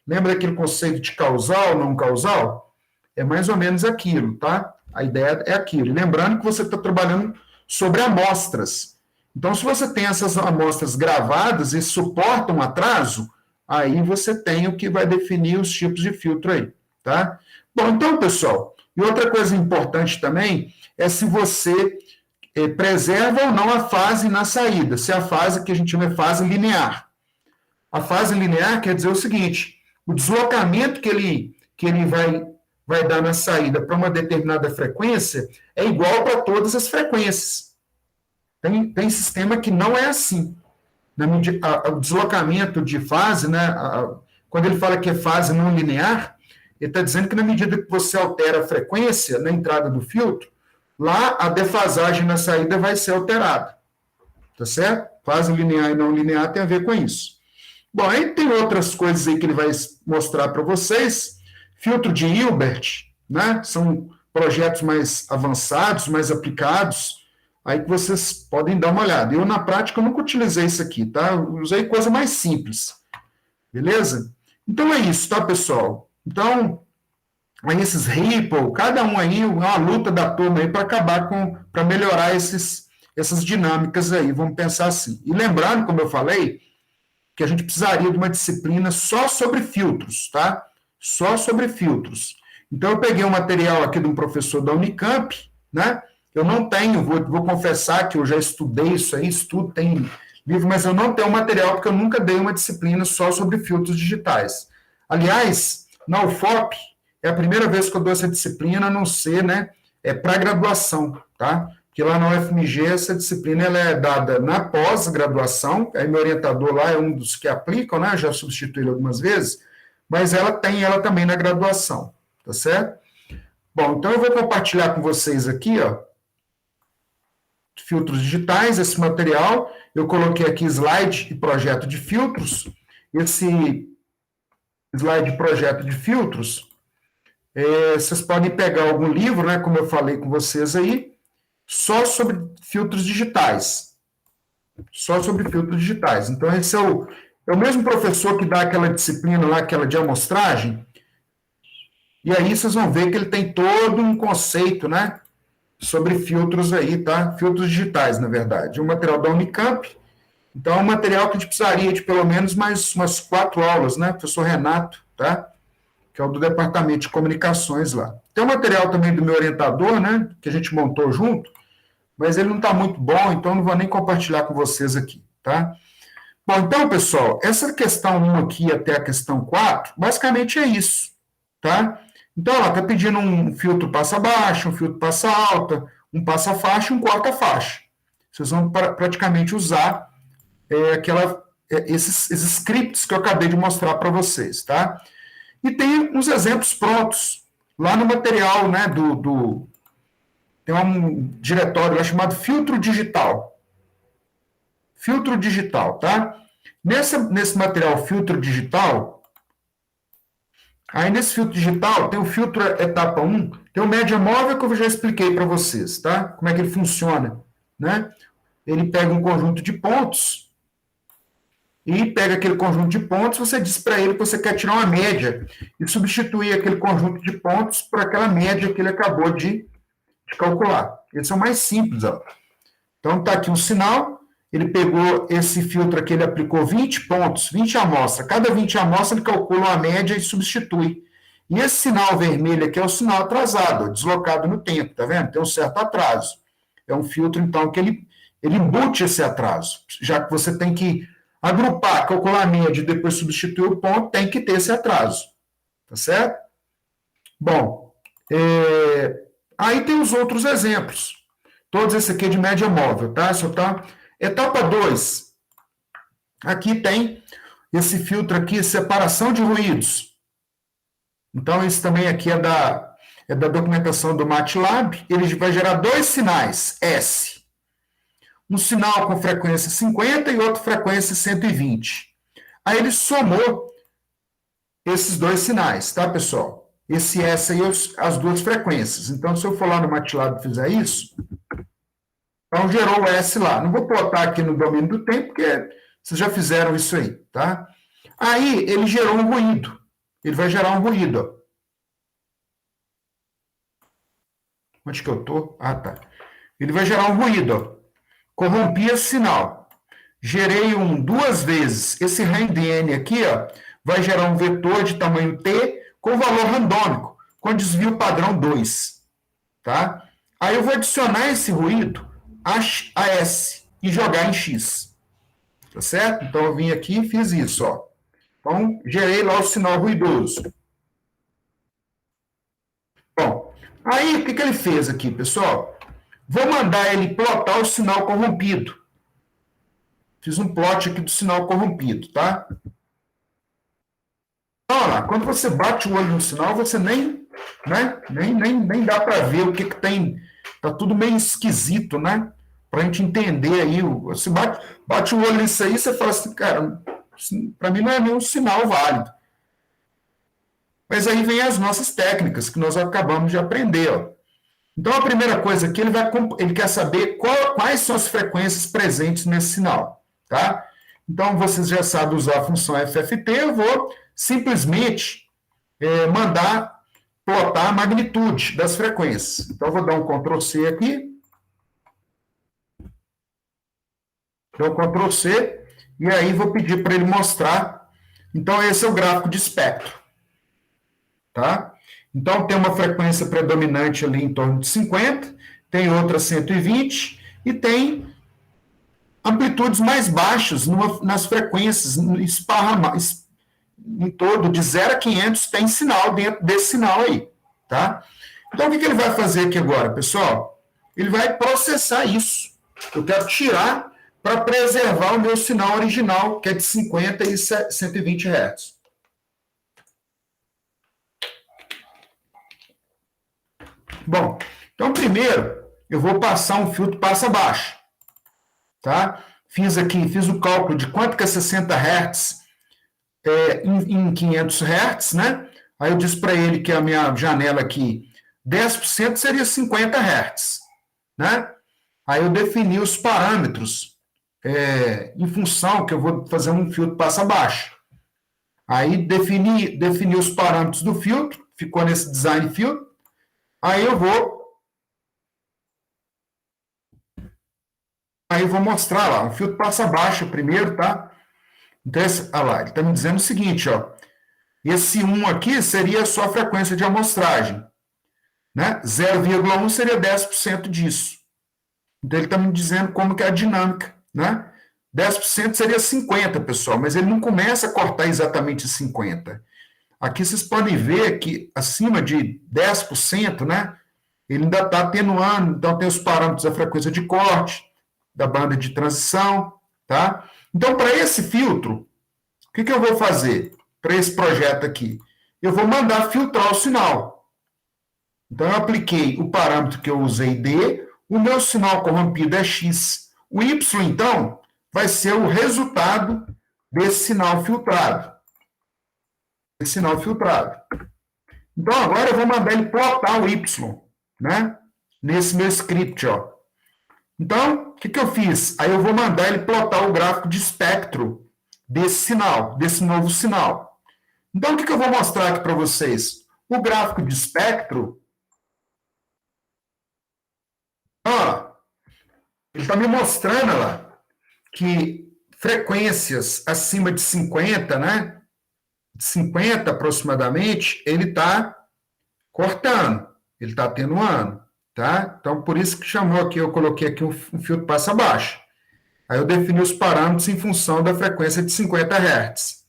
Lembra aquele conceito de causal, não causal? É mais ou menos aquilo, tá? A ideia é aquilo. E lembrando que você está trabalhando sobre amostras. Então, se você tem essas amostras gravadas e suportam um atraso, aí você tem o que vai definir os tipos de filtro aí, tá? Bom, então, pessoal, e outra coisa importante também é se você preserva ou não a fase na saída, se é a fase que a gente chama de fase linear. A fase linear quer dizer o seguinte, o deslocamento que ele vai dar na saída para uma determinada frequência é igual para todas as frequências. Tem sistema que não é assim. O deslocamento de fase, né, quando ele fala que é fase não linear, ele está dizendo que na medida que você altera a frequência na entrada do filtro, lá a defasagem na saída vai ser alterada. Tá certo? Fase linear e não linear tem a ver com isso. Bom, aí tem outras coisas aí que ele vai mostrar para vocês. Filtro de Hilbert, né? São projetos mais avançados, mais aplicados, aí que vocês podem dar uma olhada. Eu, na prática, nunca utilizei isso aqui, tá? Eu usei coisa mais simples. Beleza? Então é isso, tá, pessoal? Então, aí esses Ripple, cada um aí, é uma luta da turma aí para acabar para melhorar essas dinâmicas aí, vamos pensar assim. E lembrando, como eu falei, que a gente precisaria de uma disciplina só sobre filtros, tá? Só sobre filtros. Então, eu peguei um material aqui de um professor da Unicamp, né? Eu não tenho, vou confessar que eu já estudei isso aí, tem livro, mas eu não tenho material porque eu nunca dei uma disciplina só sobre filtros digitais. Aliás, na UFOP, é a primeira vez que eu dou essa disciplina, a não ser, né, para graduação, tá? Porque lá na UFMG essa disciplina ela é dada na pós-graduação, aí meu orientador lá é um dos que aplicam, né? Já substituí ele algumas vezes, mas ela tem ela também na graduação, tá certo? Bom, então eu vou compartilhar com vocês aqui, ó, filtros digitais, esse material, eu coloquei aqui slide e projeto de filtros, esse slide de projeto de filtros, vocês podem pegar algum livro, né, como eu falei com vocês aí, só sobre filtros digitais. Só sobre filtros digitais. Então, esse é o mesmo professor que dá aquela disciplina lá, aquela de amostragem, e aí vocês vão ver que ele tem todo um conceito, né, sobre filtros aí, tá? Filtros digitais, na verdade. É um material da Unicamp, então é um material que a gente precisaria de pelo menos mais umas 4 aulas, né, professor Renato, tá? Que é o do Departamento de Comunicações lá. Tem um material também do meu orientador, né, que a gente montou junto, mas ele não está muito bom, então não vou nem compartilhar com vocês aqui, tá? Bom, então, pessoal, essa questão 1 aqui até a questão 4, basicamente é isso, tá? Então, ela está pedindo um filtro passa baixa, um filtro passa alta, um passa faixa e um corta faixa. Vocês vão praticamente usar esses scripts que eu acabei de mostrar para vocês, tá? E tem uns exemplos prontos lá no material, né, tem um diretório lá chamado filtro digital. Filtro digital, tá? Nesse material filtro digital, aí nesse filtro digital tem o filtro etapa 1, tem o média móvel que eu já expliquei para vocês, tá? Como é que ele funciona, né? Ele pega um conjunto de pontos e pega aquele conjunto de pontos, você diz para ele que você quer tirar uma média e substituir aquele conjunto de pontos por aquela média que ele acabou de calcular. Esse é o mais simples, ó. Então, está aqui um sinal, ele pegou esse filtro aqui, ele aplicou 20 pontos, 20 amostras. Cada 20 amostras ele calcula uma média e substitui. E esse sinal vermelho aqui é o sinal atrasado, deslocado no tempo, tá vendo? Tem um certo atraso. É um filtro, então, que ele embute esse atraso. Já que você tem que agrupar, calcular a média e depois substituir o ponto, tem que ter esse atraso. Tá certo? Bom, aí tem os outros exemplos. Todos esses aqui é de média móvel, tá? Só tá. Etapa 2. Aqui tem esse filtro aqui, separação de ruídos. Então, esse também aqui é da documentação do MATLAB. Ele vai gerar 2 sinais, S. Um sinal com frequência 50 e outro frequência 120. Aí ele somou esses 2 sinais, tá, pessoal? Esse S aí, as 2 frequências. Então, se eu for lá no MATLAB e fizer isso, então gerou o S lá. Não vou botar aqui no domínio do tempo, porque vocês já fizeram isso aí, tá? Aí, ele gerou um ruído. Ele vai gerar um ruído, ó. Onde que eu tô? Ah, tá. Ele vai gerar um ruído, ó. Corrompi esse sinal. Gerei 2 vezes. Esse RANDN aqui, ó, vai gerar um vetor de tamanho T com valor randômico, com desvio padrão 2. Tá? Aí eu vou adicionar esse ruído a S e jogar em X. Tá certo? Então eu vim aqui e fiz isso, ó. Então, gerei lá o sinal ruidoso. Bom, aí o que ele fez aqui, pessoal? Vou mandar ele plotar o sinal corrompido. Fiz um plot aqui do sinal corrompido, tá? Então, olha lá, quando você bate o olho no sinal, você nem dá para ver o que tem. Tá tudo meio esquisito, né? Para a gente entender aí. Você bate o olho nisso aí, você fala assim, cara, para mim não é nenhum sinal válido. Mas aí vem as nossas técnicas, que nós acabamos de aprender, ó. Então, a primeira coisa aqui, ele quer saber quais são as frequências presentes nesse sinal, tá? Então, vocês já sabem usar a função FFT, eu vou simplesmente mandar plotar a magnitude das frequências. Então, eu vou dar um Ctrl+C aqui. Dou um Ctrl+C, e aí vou pedir para ele mostrar. Então, esse é o gráfico de espectro, tá? Então, tem uma frequência predominante ali em torno de 50, tem outra 120, e tem amplitudes mais baixas nas frequências em todo, de 0 a 500, tem sinal dentro desse sinal aí, tá? Então, o que ele vai fazer aqui agora, pessoal? Ele vai processar isso. Eu quero tirar para preservar o meu sinal original, que é de 50 e 120 Hz. Bom, então, primeiro, eu vou passar um filtro passa-baixa, tá? Fiz o cálculo de quanto que é 60 Hz em 500 Hz, né? Aí eu disse para ele que a minha janela aqui, 10% seria 50 Hz, né? Aí eu defini os parâmetros em função que eu vou fazer um filtro passa-baixa. Aí defini os parâmetros do filtro, ficou nesse design filtro. Aí eu vou mostrar lá, um filtro passa-baixa primeiro, tá? Então, olha lá, ele está me dizendo o seguinte, ó. Esse 1 aqui seria a sua frequência de amostragem, né? 0,1 seria 10% disso. Então, ele está me dizendo como que é a dinâmica, né? 10% seria 50, pessoal, mas ele não começa a cortar exatamente 50. Aqui vocês podem ver que acima de 10%, né? Ele ainda está atenuando, então tem os parâmetros da frequência de corte, da banda de transição, tá? Então, para esse filtro, o que eu vou fazer para esse projeto aqui? Eu vou mandar filtrar o sinal. Então, eu apliquei o parâmetro que eu usei D, o meu sinal corrompido é X. O Y, então, vai ser o resultado desse sinal filtrado. Então, agora eu vou mandar ele plotar o Y, né? Nesse meu script, ó. Então, o que eu fiz? Aí eu vou mandar ele plotar o gráfico de espectro desse sinal, desse novo sinal. Então, o que eu vou mostrar aqui para vocês? O gráfico de espectro, ó, ele está me mostrando lá que frequências acima de 50, né? De 50 aproximadamente, ele está cortando, ele está atenuando. Tá? Então, por isso que chamou aqui, eu coloquei aqui um filtro passa-baixa. Aí eu defini os parâmetros em função da frequência de 50 Hz.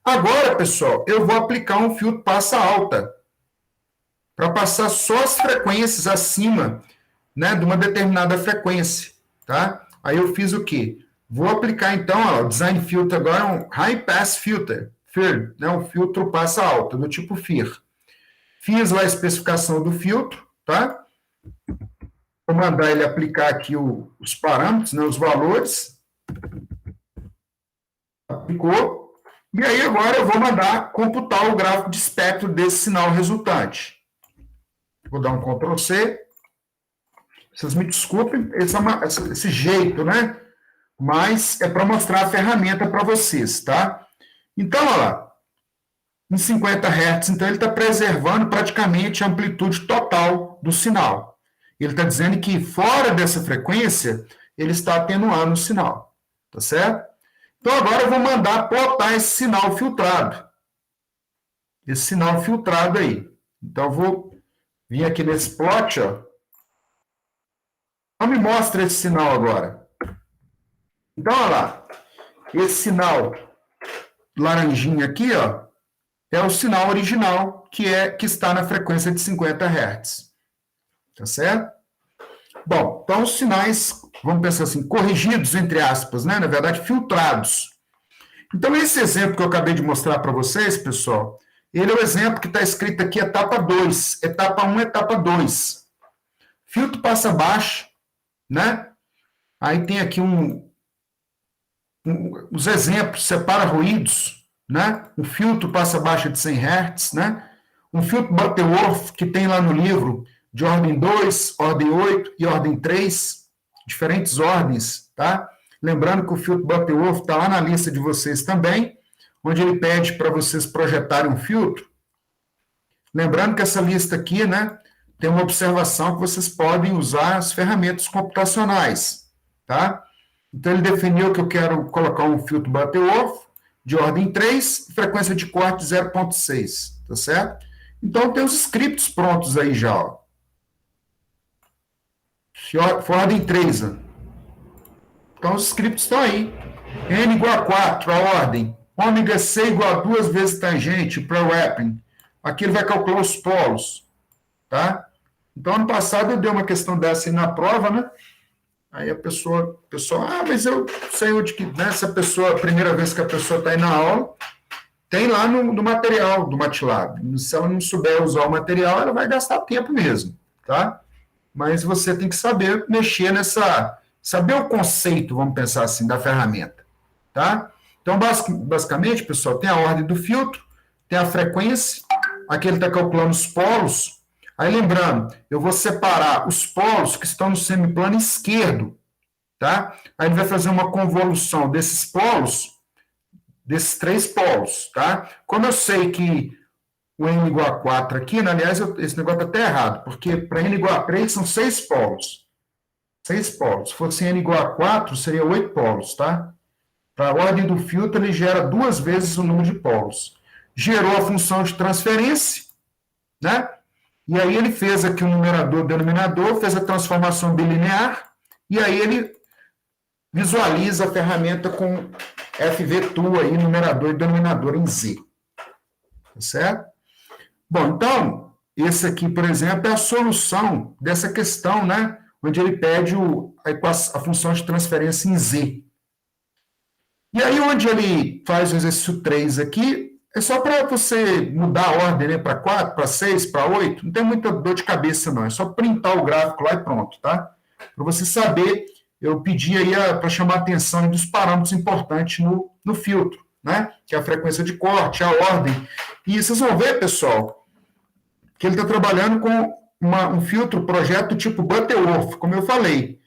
Agora, pessoal, eu vou aplicar um filtro passa-alta para passar só as frequências acima, né, de uma determinada frequência. Tá? Aí eu fiz o quê? Vou aplicar, então, ó, o design filter agora é um high pass filter, FIR, né, um filtro passa-alta, do tipo FIR. Fiz lá a especificação do filtro, tá? Vou mandar ele aplicar aqui os parâmetros, né, os valores. Aplicou. E aí agora eu vou mandar computar o gráfico de espectro desse sinal resultante. Vou dar um Ctrl C. Vocês me desculpem esse jeito, né? Mas é para mostrar a ferramenta para vocês, tá? Então, olha lá. Em 50 Hz, então ele está preservando praticamente a amplitude total do sinal. Ele está dizendo que fora dessa frequência, ele está atenuando o sinal. Tá certo? Então, agora eu vou mandar plotar esse sinal filtrado. Esse sinal filtrado aí. Então, eu vou vir aqui nesse plot, ó. Então, me mostra esse sinal agora. Então, olha lá. Esse sinal laranjinha aqui, ó, é o sinal original que está na frequência de 50 Hz. Tá certo? Bom, então os sinais, vamos pensar assim, corrigidos, entre aspas, né? Na verdade, filtrados. Então, esse exemplo que eu acabei de mostrar para vocês, pessoal, ele é o exemplo que está escrito aqui, etapa 2. Etapa 1, etapa 2. Filtro passa-baixa, né? Aí tem aqui os exemplos, separa ruídos, né? Um filtro passa-baixa de 100 Hz, né? Um filtro Butterworth, que tem lá no livro, de ordem 2, ordem 8 e ordem 3, diferentes ordens, tá? Lembrando que o filtro Butterworth está lá na lista de vocês também, onde ele pede para vocês projetarem um filtro. Lembrando que essa lista aqui, né, tem uma observação que vocês podem usar as ferramentas computacionais, tá? Então, ele definiu que eu quero colocar um filtro Butterworth de ordem 3, frequência de corte 0,6, tá certo? Então, tem os scripts prontos aí já, ó. For ordem 3, ó. Então, os scripts estão aí. N igual a 4, a ordem. ômega C igual a 2 vezes tangente para o wrapping. Aqui ele vai calcular os polos, tá? Então, ano passado eu dei uma questão dessa aí na prova, né? Aí a pessoa, mas eu sei onde que, né? Se a pessoa, a primeira vez que a pessoa está aí na aula, tem lá no material do MATLAB. Se ela não souber usar o material, ela vai gastar tempo mesmo, tá? Mas você tem que saber mexer saber o conceito, vamos pensar assim, da ferramenta, tá? Então, basicamente, pessoal, tem a ordem do filtro, tem a frequência, aqui ele está calculando os polos. Aí, lembrando, eu vou separar os polos que estão no semiplano esquerdo, tá? Aí ele vai fazer uma convolução desses polos, desses 3 polos, tá? Como eu sei que o n igual a 4 aqui, né? Aliás, esse negócio está até errado, porque para n igual a 3 são 6 polos. 6 polos. Se fosse n igual a 4, seria 8 polos, tá? Para a ordem do filtro, ele gera 2 vezes o número de polos. Gerou a função de transferência, né? E aí ele fez aqui o numerador e denominador, fez a transformação bilinear, e aí ele visualiza a ferramenta com FV2 aí, numerador e denominador em Z. Tá certo? Bom, então, esse aqui, por exemplo, é a solução dessa questão, né? Onde ele pede a função de transferência em Z. E aí, onde ele faz o exercício 3 aqui, é só para você mudar a ordem, né? Para 4, para 6, para 8. Não tem muita dor de cabeça, não. É só printar o gráfico lá e pronto, tá? Para você saber, eu pedi aí para chamar a atenção dos parâmetros importantes no filtro, né? Que é a frequência de corte, a ordem. E vocês vão ver, pessoal, que ele está trabalhando com um filtro, projeto tipo Butterworth, como eu falei.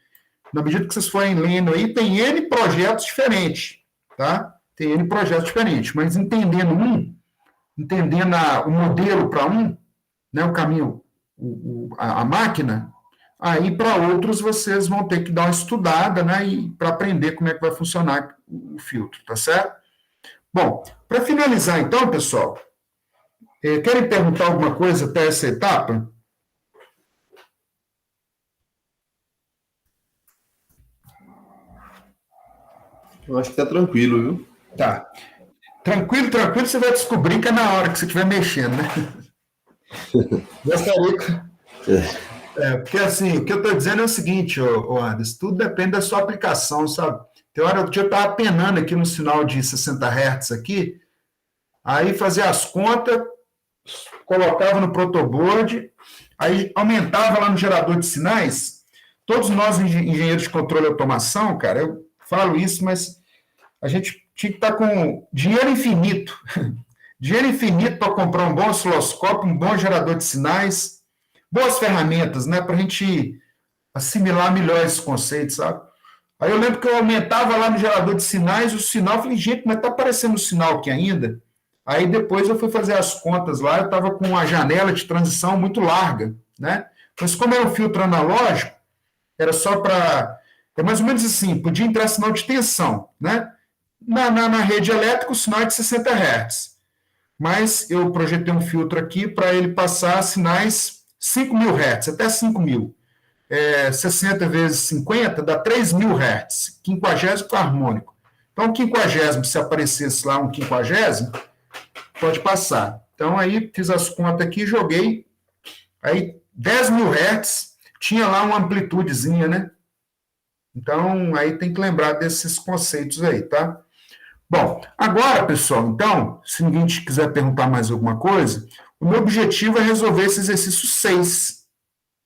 Na medida que vocês forem lendo aí, tem N projetos diferentes, tá? Tem N projetos diferentes, mas entendendo o modelo para né, o caminho, a máquina, aí para outros vocês vão ter que dar uma estudada, né, para aprender como é que vai funcionar o filtro, tá certo? Bom, para finalizar então, pessoal, querem perguntar alguma coisa até essa etapa? Eu acho que está tranquilo, viu? Tá. Tranquilo, você vai descobrir que é na hora que você estiver mexendo, né? Gostaria. Porque assim, o que eu estou dizendo é o seguinte, Anderson, tudo depende da sua aplicação, sabe? Tem hora que eu estava penando aqui no sinal de 60 Hz aqui, aí fazia as contas, colocava no protoboard, aí aumentava lá no gerador de sinais. Todos nós, engenheiros de controle e automação, cara, eu falo isso, mas a gente tinha que estar com dinheiro infinito. Dinheiro infinito para comprar um bom osciloscópio, um bom gerador de sinais, boas ferramentas, né, para a gente assimilar melhor esses conceitos, sabe? Aí eu lembro que eu aumentava lá no gerador de sinais, o sinal, eu falei, gente, mas está aparecendo o sinal aqui ainda? Aí depois eu fui fazer as contas lá, eu estava com uma janela de transição muito larga, né? Mas como era um filtro analógico, era só para... É mais ou menos assim, podia entrar sinal de tensão, né? Na rede elétrica, o sinal é de 60 Hz. Mas eu projetei um filtro aqui para ele passar sinais 5.000 Hz, até 5.000. 60 vezes 50 dá 3.000 Hz, quinquagésimo harmônico. Então, quinquagésimo, se aparecesse lá um quinquagésimo, pode passar. Então, aí fiz as contas aqui, joguei. Aí, 10.000 Hz, tinha lá uma amplitudezinha, né? Então, aí tem que lembrar desses conceitos aí, tá? Bom, agora, pessoal, então, se ninguém quiser perguntar mais alguma coisa, o meu objetivo é resolver esse exercício 6.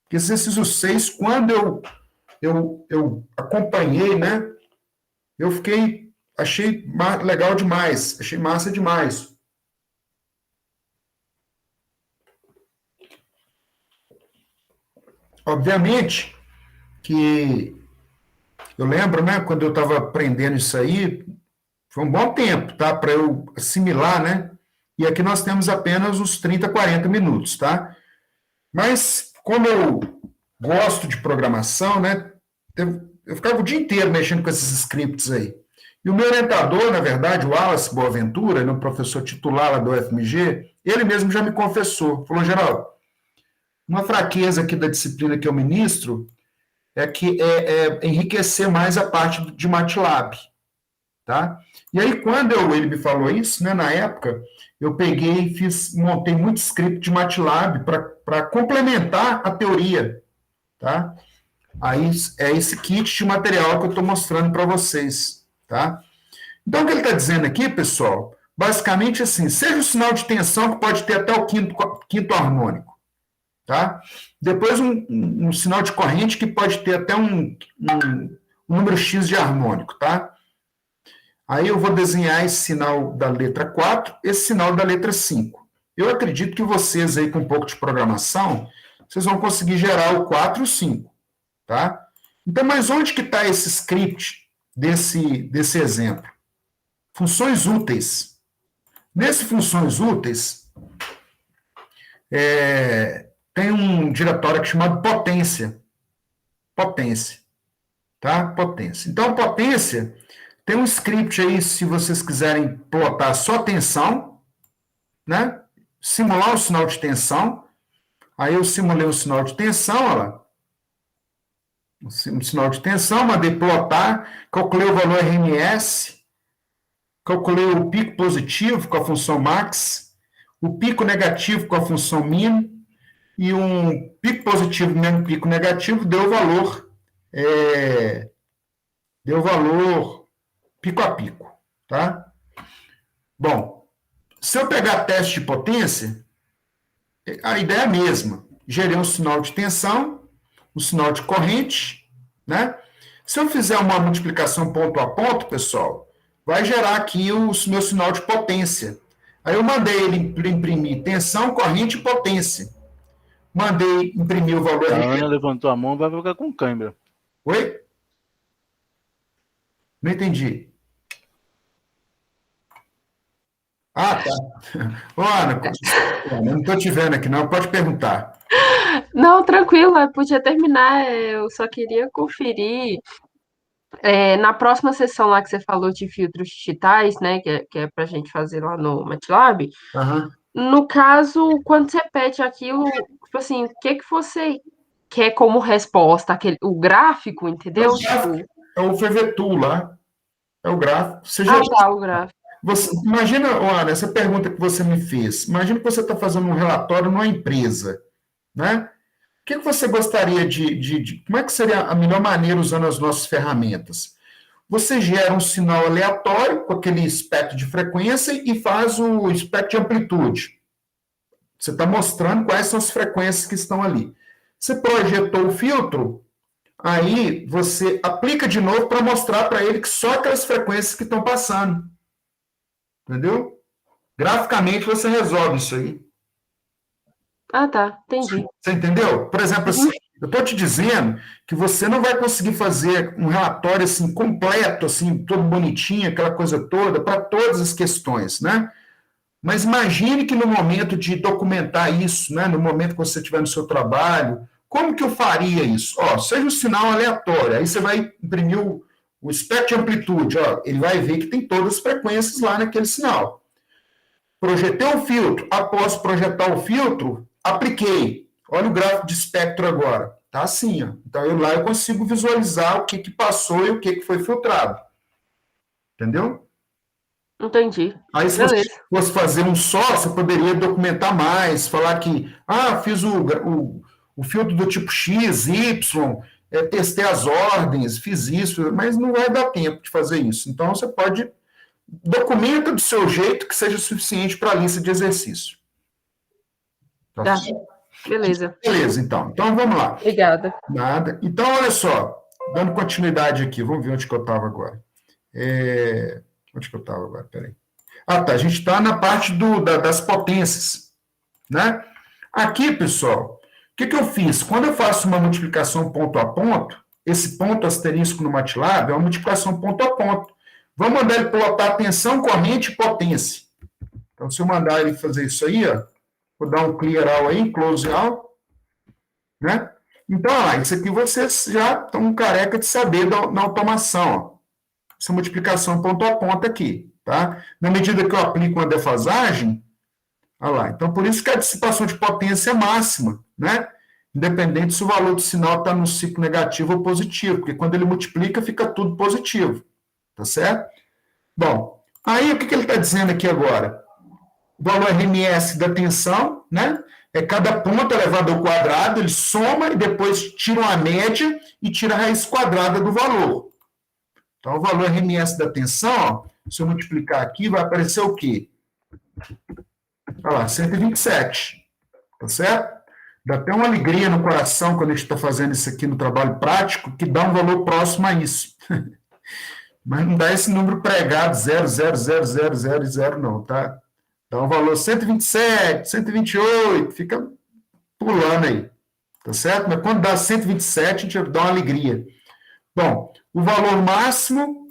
Porque esse exercício 6, quando eu acompanhei, né, eu achei legal demais, achei massa demais. Obviamente que eu lembro, né, quando eu estava aprendendo isso aí, foi um bom tempo, tá, para eu assimilar, né, e aqui nós temos apenas uns 30, 40 minutos, tá? Mas, como eu gosto de programação, né, eu ficava o dia inteiro mexendo com esses scripts aí. E o meu orientador, na verdade, o Wallace Boaventura, ele é um professor titular lá do UFMG, ele mesmo já me confessou, falou, Geraldo, uma fraqueza aqui da disciplina que eu ministro é que enriquecer mais a parte de MATLAB. tá? E aí, quando ele me falou isso, né, na época, eu peguei e montei muito script de MATLAB para complementar a teoria, tá? Aí é esse kit de material que eu estou mostrando para vocês, tá? Então, o que ele está dizendo aqui, pessoal, basicamente assim, seja o sinal de tensão, que pode ter até o quinto harmônico, tá? Depois um sinal de corrente, que pode ter até um número X de harmônico, tá? Aí eu vou desenhar esse sinal da letra 4, esse sinal da letra 5. Eu acredito que vocês aí, com um pouco de programação, vocês vão conseguir gerar o 4 e o 5, tá? Então, mas onde que está esse script desse exemplo? Funções úteis. Nesse funções úteis, tem um diretório aqui chamado potência. Potência. Tá? Potência. Então, potência, tem um script aí, se vocês quiserem plotar só tensão, né? Simular o sinal de tensão. Aí eu simulei o sinal de tensão, olha lá. Um sinal de tensão, mandei plotar, calculei o valor RMS, calculei o pico positivo com a função max, o pico negativo com a função min, e um pico positivo menos pico negativo deu valor pico a pico, tá? Bom, se eu pegar teste de potência, a ideia é a mesma. Gerei um sinal de tensão, um sinal de corrente, né? Se eu fizer uma multiplicação ponto a ponto, pessoal, vai gerar aqui o meu sinal de potência. Aí eu mandei ele imprimir tensão, corrente e potência. Mandei imprimir o valor... A Ana levantou a mão, vai ficar com câimbra. Oi? Não entendi. Ah, tá. Ô, Ana, não estou te vendo aqui, não. Pode perguntar. Não, tranquilo, eu podia terminar. Eu só queria conferir. Na próxima sessão lá que você falou de filtros digitais, né? Que é pra gente fazer lá no MATLAB. Aham. No caso, quando você pede aquilo, tipo assim, o que você quer como resposta? O gráfico, entendeu? Tipo, É o FVTool lá. É o gráfico. tá, o gráfico. Imagina, Ana, essa pergunta que você me fez. Imagina que você está fazendo um relatório numa empresa, né? O que você gostaria como é que seria a melhor maneira usando as nossas ferramentas? Você gera um sinal aleatório com aquele espectro de frequência e faz o espectro de amplitude. Você está mostrando quais são as frequências que estão ali. Você projetou o filtro, aí você aplica de novo para mostrar para ele que só aquelas frequências que estão passando. Entendeu? Graficamente você resolve isso aí. Ah, tá, entendi. Você entendeu? Por exemplo, assim, eu estou te dizendo que você não vai conseguir fazer um relatório assim completo, assim, todo bonitinho, aquela coisa toda, para todas as questões, né? Mas imagine que no momento de documentar isso, né, no momento que você estiver no seu trabalho, como que eu faria isso? Seja um sinal aleatório, aí você vai imprimir o espectro de amplitude, ele vai ver que tem todas as frequências lá naquele sinal. Projetei o filtro, após projetar o filtro, apliquei. Olha o gráfico de espectro agora. Tá assim, ó. Então, lá eu consigo visualizar o que passou e o que foi filtrado. Entendeu? Entendi. Aí, se você fosse fazer um só, você poderia documentar mais, falar que, fiz o filtro do tipo X, Y, testei as ordens, fiz isso, mas não vai dar tempo de fazer isso. Então, você pode... Documenta do seu jeito que seja suficiente para a lista de exercício. Tá. Beleza. Beleza, então. Então, vamos lá. Obrigada. Nada. Então, olha só. Dando continuidade aqui. Vamos ver onde que eu estava agora. Onde que eu estava agora? Peraí. Tá. A gente está na parte das potências. Né? Aqui, pessoal, o que eu fiz? Quando eu faço uma multiplicação ponto a ponto, esse ponto asterisco no MATLAB é uma multiplicação ponto a ponto. Vamos mandar ele plotar tensão, corrente e potência. Então, se eu mandar ele fazer isso aí, vou dar um clear all aí, close all, né? Então, isso aqui vocês já estão careca de saber na automação, essa multiplicação ponto a ponto aqui, tá? Na medida que eu aplico uma defasagem, então por isso que a dissipação de potência é máxima, né? Independente se o valor do sinal está no ciclo negativo ou positivo, porque quando ele multiplica, fica tudo positivo. Tá certo? Bom, aí o que ele está dizendo aqui agora? O valor RMS da tensão, né? É cada ponto elevado ao quadrado, ele soma e depois tira uma média e tira a raiz quadrada do valor. Então, o valor RMS da tensão, ó, se eu multiplicar aqui, vai aparecer o quê? Olha lá, 127. Tá certo? Dá até uma alegria no coração quando a gente está fazendo isso aqui no trabalho prático, que dá um valor próximo a isso. Mas não dá esse número pregado, 0,00000 não, tá? Dá um valor 127, 128, fica pulando aí, tá certo? Mas quando dá 127, a gente dá uma alegria. Bom, o valor máximo,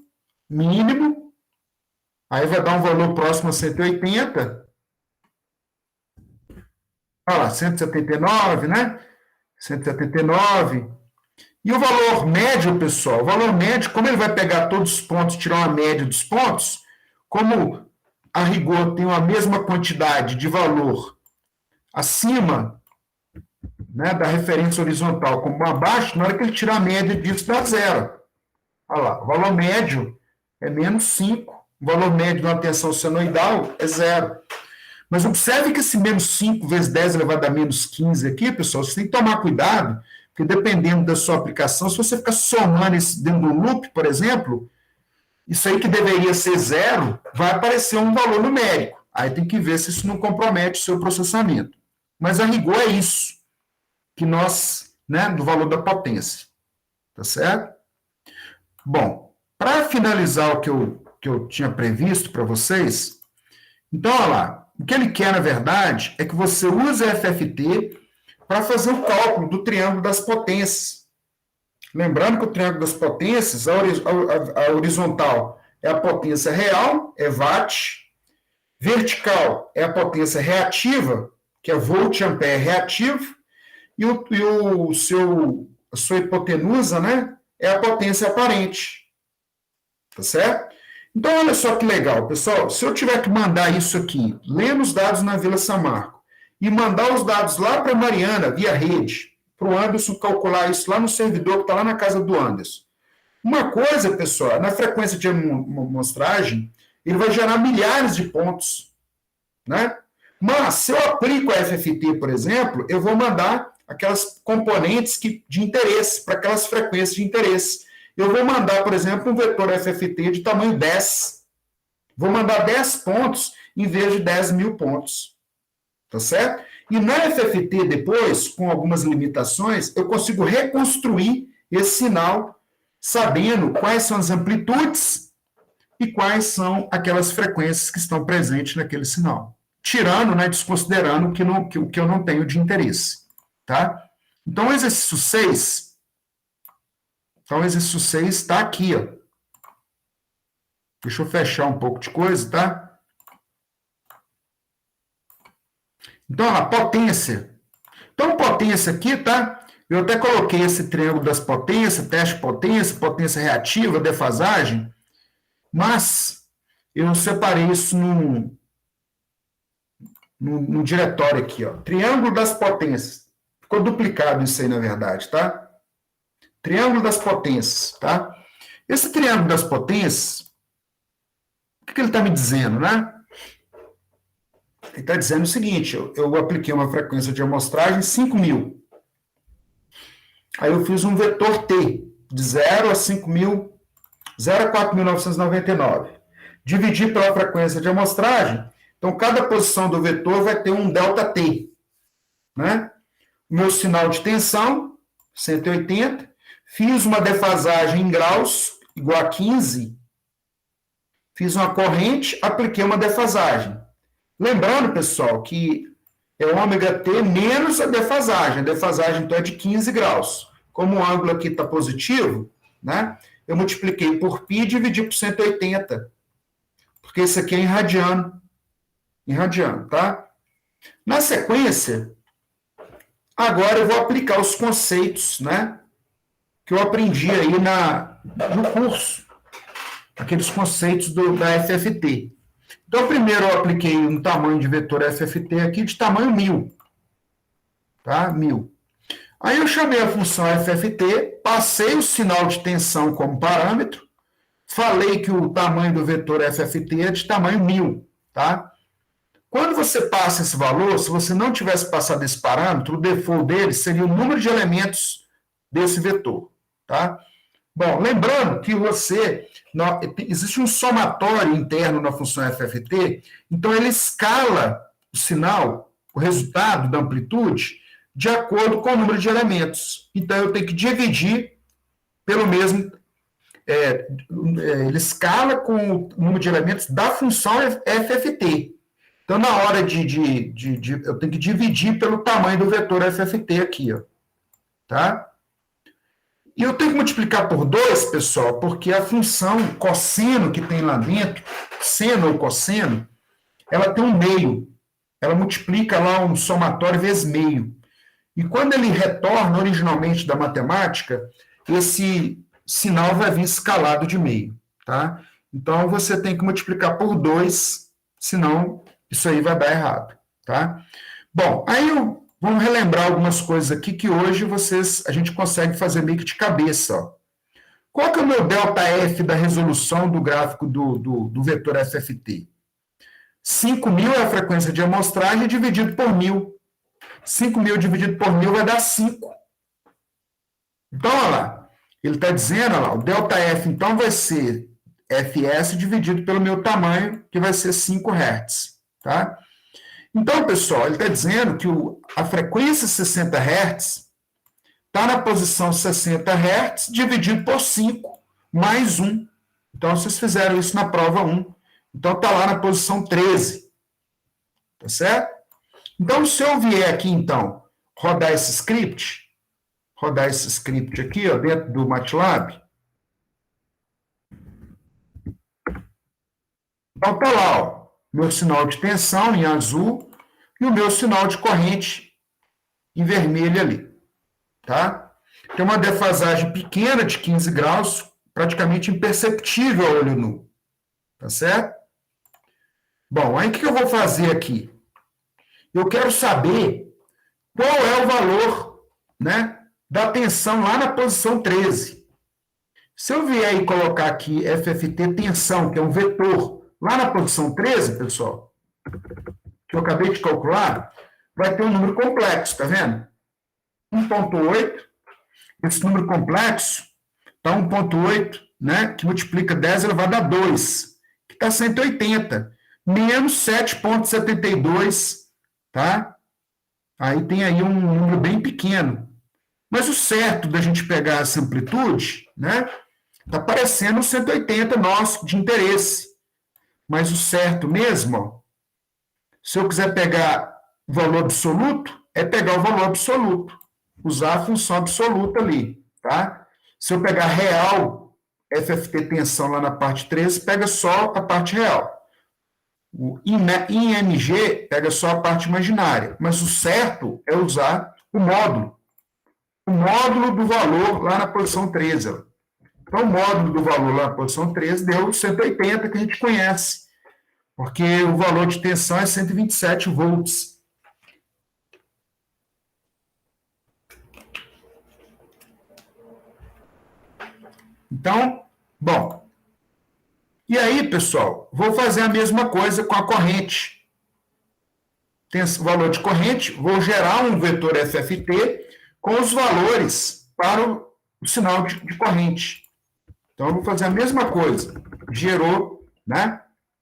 mínimo, aí vai dar um valor próximo a 180. Olha lá, 179, né? 179. E o valor médio, pessoal, o valor médio, como ele vai pegar todos os pontos, tirar uma média dos pontos, como a rigor tem a mesma quantidade de valor acima, né, da referência horizontal como abaixo, na hora que ele tirar a média disso, dá zero. Olha lá, o valor médio é menos 5, o valor médio de uma tensão senoidal é zero. Mas observe que esse menos 5 vezes 10 elevado a menos 15 aqui, pessoal, você tem que tomar cuidado, porque dependendo da sua aplicação, se você ficar somando isso dentro do loop, por exemplo, isso aí que deveria ser zero, vai aparecer um valor numérico. Aí tem que ver se isso não compromete o seu processamento. Mas a rigor é isso, que nós, né, do valor da potência. Tá certo? Bom, para finalizar o que eu tinha previsto para vocês, então, olha lá, o que ele quer, na verdade, é que você use a FFT para fazer o cálculo do triângulo das potências. Lembrando que o triângulo das potências, a horizontal é a potência real, é watt, vertical é a potência reativa, que é volt-ampere reativo, e a sua hipotenusa, né, é a potência aparente. Tá certo? Então, olha só que legal, pessoal. Se eu tiver que mandar isso aqui, lendo os dados na Vila Samarco, e mandar os dados lá para a Mariana, via rede, para o Anderson calcular isso lá no servidor que está lá na casa do Anderson. Uma coisa, pessoal, na frequência de amostragem, ele vai gerar milhares de pontos, né? Mas, se eu aplico a FFT, por exemplo, eu vou mandar aquelas componentes de interesse, para aquelas frequências de interesse. Eu vou mandar, por exemplo, um vetor FFT de tamanho 10. Vou mandar 10 pontos em vez de 10.000 pontos. Tá certo? E na FFT, depois, com algumas limitações, eu consigo reconstruir esse sinal, sabendo quais são as amplitudes e quais são aquelas frequências que estão presentes naquele sinal. Tirando, né, desconsiderando o que eu não tenho de interesse. Tá? Então, o exercício 6... Então, o exercício 6 está aqui, ó. Deixa eu fechar um pouco de coisa, tá? Então, a potência. Então, potência aqui, tá? Eu até coloquei esse triângulo das potências, teste de potência, potência reativa, defasagem, mas eu separei isso num diretório aqui, ó. Triângulo das potências. Ficou duplicado isso aí, na verdade, tá? Triângulo das potências, tá? Esse triângulo das potências, o que ele está me dizendo, né? Ele está dizendo o seguinte, eu apliquei uma frequência de amostragem 5.000. Aí eu fiz um vetor T, de 0 a 5.000, 0 a 4.999. Dividi pela frequência de amostragem, então cada posição do vetor vai ter um ΔT, né? O meu sinal de tensão, 180, fiz uma defasagem em graus, igual a 15. Fiz uma corrente, apliquei uma defasagem. Lembrando, pessoal, que é ômega T menos a defasagem. A defasagem, então, é de 15 graus. Como o ângulo aqui está positivo, né, eu multipliquei por π e dividi por 180. Porque isso aqui é em radiano. Em radiano, tá? Na sequência, agora eu vou aplicar os conceitos, né, que eu aprendi aí no curso, aqueles conceitos da FFT. Então, primeiro eu apliquei um tamanho de vetor FFT aqui de tamanho 1.000, tá? 1.000. Aí eu chamei a função FFT, passei o sinal de tensão como parâmetro, falei que o tamanho do vetor FFT é de tamanho 1000, tá? Quando você passa esse valor, se você não tivesse passado esse parâmetro, o default dele seria o número de elementos desse vetor, tá? Bom, lembrando que existe um somatório interno na função FFT, então ele escala o sinal, o resultado da amplitude, de acordo com o número de elementos. Então, eu tenho que dividir pelo mesmo... ele escala com o número de elementos da função FFT. Então, na hora eu tenho que dividir pelo tamanho do vetor FFT aqui, ó, tá? E eu tenho que multiplicar por 2, pessoal, porque a função cosseno que tem lá dentro, seno ou cosseno, ela tem um meio. Ela multiplica lá um somatório vezes meio. E quando ele retorna originalmente da matemática, esse sinal vai vir escalado de meio, tá? Então, você tem que multiplicar por 2, senão isso aí vai dar errado, tá? Bom, aí vamos relembrar algumas coisas aqui que hoje a gente consegue fazer meio que de cabeça, ó. Qual que é o meu ΔF da resolução do gráfico do vetor FFT? 5.000 é a frequência de amostragem dividido por 1.000. 5.000 dividido por 1.000 vai dar 5. Então, olha lá. Ele está dizendo, olha lá, o ΔF, então, vai ser Fs dividido pelo meu tamanho, que vai ser 5 Hz. Tá? Então, pessoal, ele está dizendo que a frequência 60 Hz está na posição 60 Hz dividido por 5 mais 1. Então, vocês fizeram isso na prova 1. Então, está lá na posição 13. Tá certo? Então, se eu vier aqui, então, rodar esse script aqui, ó, dentro do MATLAB, então tá lá, ó, meu sinal de tensão em azul e o meu sinal de corrente em vermelho ali, tá? Tem uma defasagem pequena de 15 graus, praticamente imperceptível ao olho nu, tá certo? Bom, aí o que eu vou fazer aqui? Eu quero saber qual é o valor, né, da tensão lá na posição 13. Se eu vier e colocar aqui FFT tensão, que é um vetor, lá na posição 13, pessoal, que eu acabei de calcular, vai ter um número complexo, tá vendo? 1,8. Esse número complexo está 1,8, né, que multiplica 10 elevado a 2, que está 180, menos 7,72, tá? Aí tem aí um número bem pequeno. Mas o certo da gente pegar essa amplitude, né, está parecendo 180 nosso de interesse. Mas o certo mesmo, ó, se eu quiser pegar o valor absoluto, é pegar o valor absoluto. Usar a função absoluta ali, tá? Se eu pegar real, FFT tensão lá na parte 13, pega só a parte real. O IMG pega só a parte imaginária. Mas o certo é usar o módulo. O módulo do valor lá na posição 13. Ó. Então, o módulo do valor lá na posição 13 deu 180, que a gente conhece. Porque o valor de tensão é 127 volts. Então, bom. E aí, pessoal, vou fazer a mesma coisa com a corrente. Tem esse valor de corrente, vou gerar um vetor FFT com os valores para o sinal de corrente. Então, eu vou fazer a mesma coisa. Gerou, né?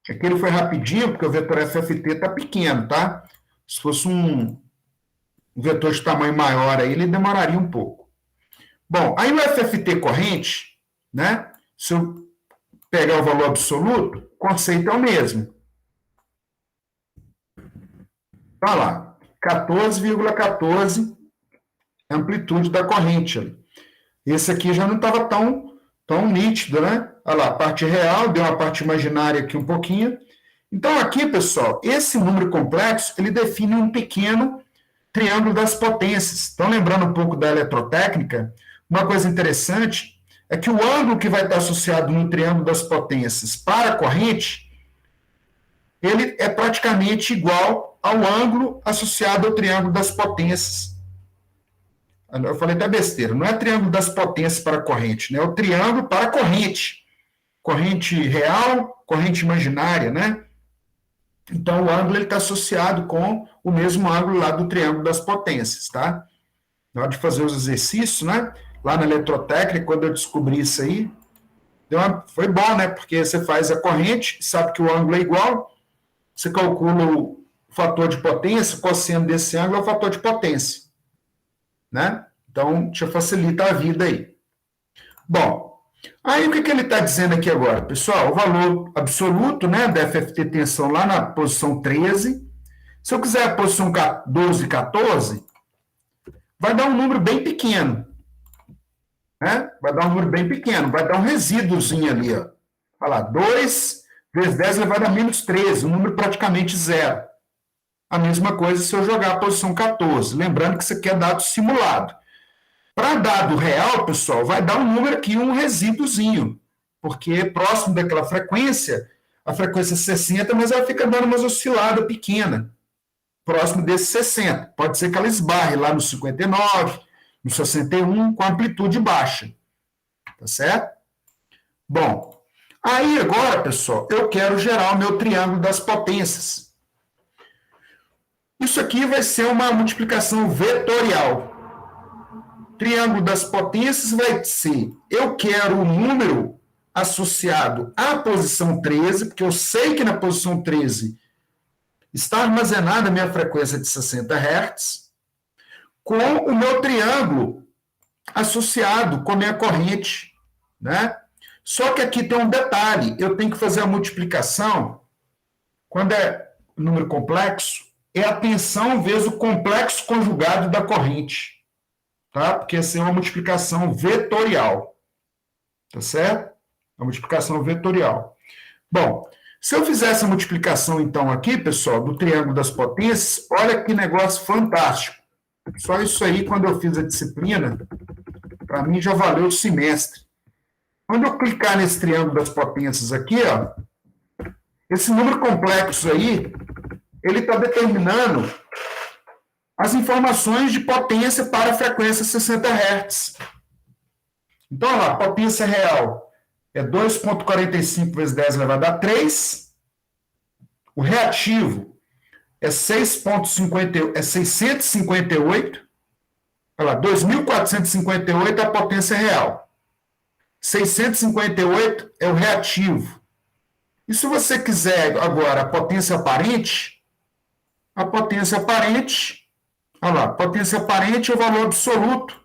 Aqui ele foi rapidinho, porque o vetor FFT está pequeno, tá? Se fosse um vetor de tamanho maior, aí ele demoraria um pouco. Bom, aí o FFT corrente, né? Se eu pegar o valor absoluto, o conceito é o mesmo. Olha lá, 14,14 amplitude da corrente. Esse aqui já não estava tão nítido, né? Olha lá, a parte real, deu uma parte imaginária aqui um pouquinho. Então, aqui, pessoal, esse número complexo, ele define um pequeno triângulo das potências. Então, lembrando um pouco da eletrotécnica, uma coisa interessante é que o ângulo que vai estar associado no triângulo das potências para a corrente, ele é praticamente igual ao ângulo associado ao triângulo das potências. Eu falei até besteira, não é triângulo das potências para a corrente, né? É o triângulo para a corrente corrente real, corrente imaginária, né? Então, o ângulo está associado com o mesmo ângulo lá do triângulo das potências, tá? Na hora de fazer os exercícios, né? Lá na eletrotécnica, quando eu descobri isso aí, foi bom, né? Porque você faz a corrente, sabe que o ângulo é igual, você calcula o fator de potência, o cosseno desse ângulo é o fator de potência, né? Então, te facilita a vida aí. Bom, aí o que ele está dizendo aqui agora? Pessoal, o valor absoluto, né, da FFT tensão lá na posição 13, se eu quiser a posição 12 e 14, vai dar um número bem pequeno, né? Vai dar um número bem pequeno, vai dar um resíduozinho ali, ó. Olha lá, 2 vezes 10 elevado a menos 13, um número praticamente zero. A mesma coisa se eu jogar a posição 14, lembrando que isso aqui é dado simulado. Para dado real, pessoal, vai dar um número aqui, um resíduozinho, porque próximo daquela frequência, a frequência é 60, mas ela fica dando umas osciladas pequenas, próximo desse 60. Pode ser que ela esbarre lá no 59, no 61, com amplitude baixa. Tá certo? Bom, aí agora, pessoal, eu quero gerar o meu triângulo das potências. Isso aqui vai ser uma multiplicação vetorial. Triângulo das potências vai ser, eu quero o número associado à posição 13, porque eu sei que na posição 13 está armazenada a minha frequência de 60 Hz, com o meu triângulo associado com a minha corrente, né? Só que aqui tem um detalhe, eu tenho que fazer a multiplicação, quando é número complexo, é a tensão vezes o complexo conjugado da corrente. Tá? Porque essa é uma multiplicação vetorial. Tá certo? Uma multiplicação vetorial. Bom, se eu fizer essa multiplicação, então, aqui, pessoal, do triângulo das potências, olha que negócio fantástico. Só isso aí, quando eu fiz a disciplina, para mim já valeu o semestre. Quando eu clicar nesse triângulo das potências aqui, ó, esse número complexo aí, ele está determinando as informações de potência para a frequência 60 Hz. Então, olha lá, a potência real é 2,45 vezes 10 elevado a 3. O reativo é 658. Olha lá, 2.458 é a potência real. 658 é o reativo. E se você quiser agora a potência aparente, olha lá, potência aparente é o valor absoluto.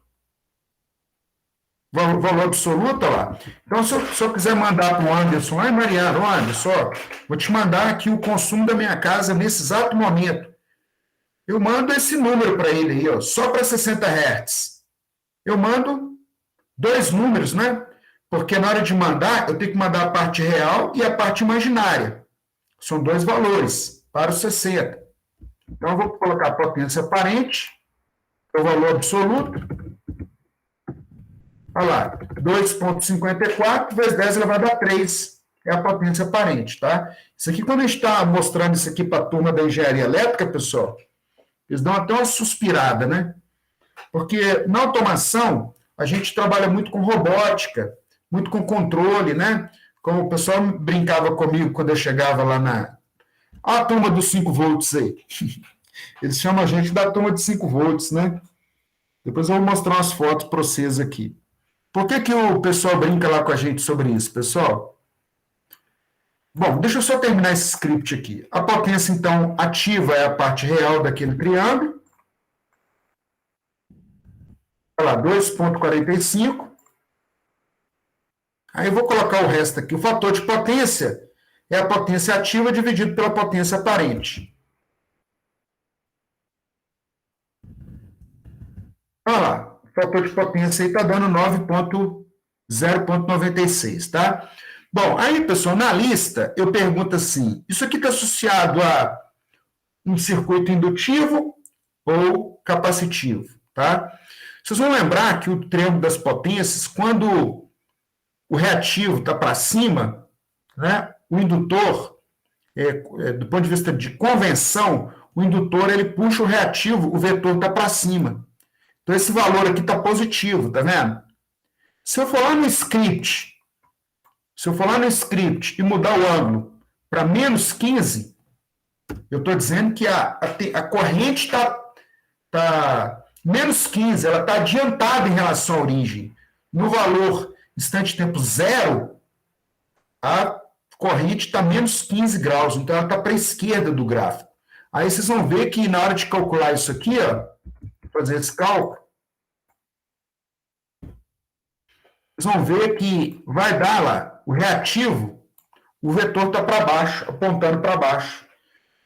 Valor absoluto, olha lá. Então, se eu quiser mandar para o Anderson, ai, Mariano, Anderson, ó, vou te mandar aqui o consumo da minha casa nesse exato momento. Eu mando esse número para ele aí, ó, só para 60 Hz. Eu mando 2 números, né? Porque na hora de mandar, eu tenho que mandar a parte real e a parte imaginária. São 2 valores para os 60. Então, eu vou colocar a potência aparente, é o valor absoluto. Olha lá, 2,54 vezes 10 elevado a 3 é a potência aparente, tá? Isso aqui, quando a gente está mostrando isso aqui para a turma da engenharia elétrica, pessoal, eles dão até uma suspirada, né? Porque na automação, a gente trabalha muito com robótica, muito com controle, né? Como o pessoal brincava comigo quando eu chegava lá na... a turma dos 5 volts aí. Eles chamam a gente da turma de 5 volts, né? Depois eu vou mostrar umas fotos para vocês aqui. Por que o pessoal brinca lá com a gente sobre isso, pessoal? Bom, deixa eu só terminar esse script aqui. A potência, então, ativa é a parte real daquele triângulo. Olha lá, 2,45. Aí eu vou colocar o resto aqui. O fator de potência é a potência ativa dividido pela potência aparente. Olha lá, o fator de potência aí está dando 0,96, tá? Bom, aí, pessoal, na lista, eu pergunto assim, isso aqui está associado a um circuito indutivo ou capacitivo, tá? Vocês vão lembrar que o triângulo das potências, quando o reativo está para cima, né, o indutor, do ponto de vista de convenção, o indutor ele puxa o reativo, o vetor está para cima. Então, esse valor aqui está positivo, tá vendo? Se eu for lá no script Se eu for lá no script e mudar o ângulo para menos 15, eu estou dizendo que a corrente está menos 15, ela está adiantada em relação à origem. No valor instante-tempo zero, a corrente está menos 15 graus, então ela está para a esquerda do gráfico. Aí vocês vão ver que na hora de calcular isso aqui, ó, fazer esse cálculo, vocês vão ver que vai dar lá, o reativo, o vetor está para baixo, apontando para baixo.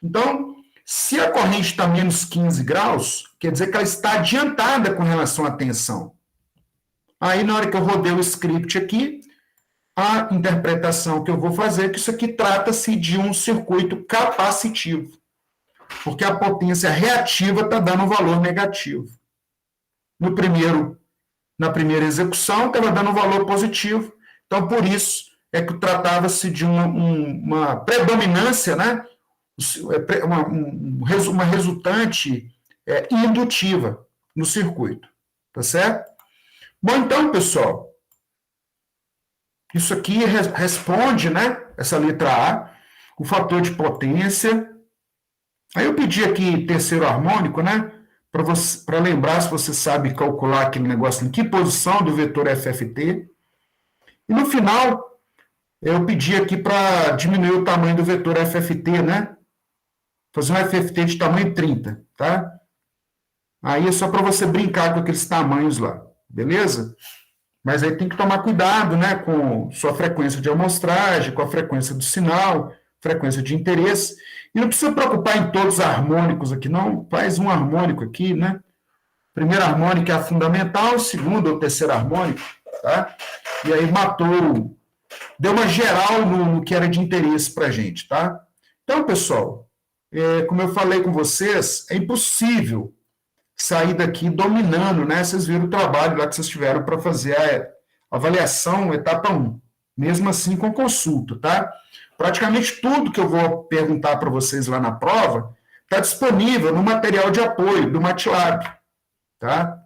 Então, se a corrente está menos 15 graus, quer dizer que ela está adiantada com relação à tensão. Aí, na hora que eu rodei o script aqui, a interpretação que eu vou fazer é que isso aqui trata-se de um circuito capacitivo, porque a potência reativa está dando um valor negativo. Na primeira execução, estava dando um valor positivo, então, por isso, é que tratava-se de uma predominância, né? Uma resultante indutiva no circuito, tá certo? Bom, então, pessoal, isso aqui responde, né, essa letra A, o fator de potência. Aí eu pedi aqui terceiro harmônico, né, para lembrar se você sabe calcular aquele negócio em que posição do vetor FFT. E no final, eu pedi aqui para diminuir o tamanho do vetor FFT, né, fazer um FFT de tamanho 30, tá? Aí é só para você brincar com aqueles tamanhos lá, beleza? Mas aí tem que tomar cuidado, né, com sua frequência de amostragem, com a frequência do sinal, frequência de interesse. E não precisa preocupar em todos os harmônicos aqui, não. Faz um harmônico aqui, né? Primeiro harmônico é a fundamental, segundo ou terceiro harmônico, tá? E aí deu uma geral no que era de interesse para a gente, tá? Então, pessoal, como eu falei com vocês, é impossível sair daqui dominando, né? Vocês viram o trabalho lá que vocês tiveram para fazer a avaliação, etapa 1. Mesmo assim, com consulta, tá? Praticamente tudo que eu vou perguntar para vocês lá na prova está disponível no material de apoio do MATLAB, tá?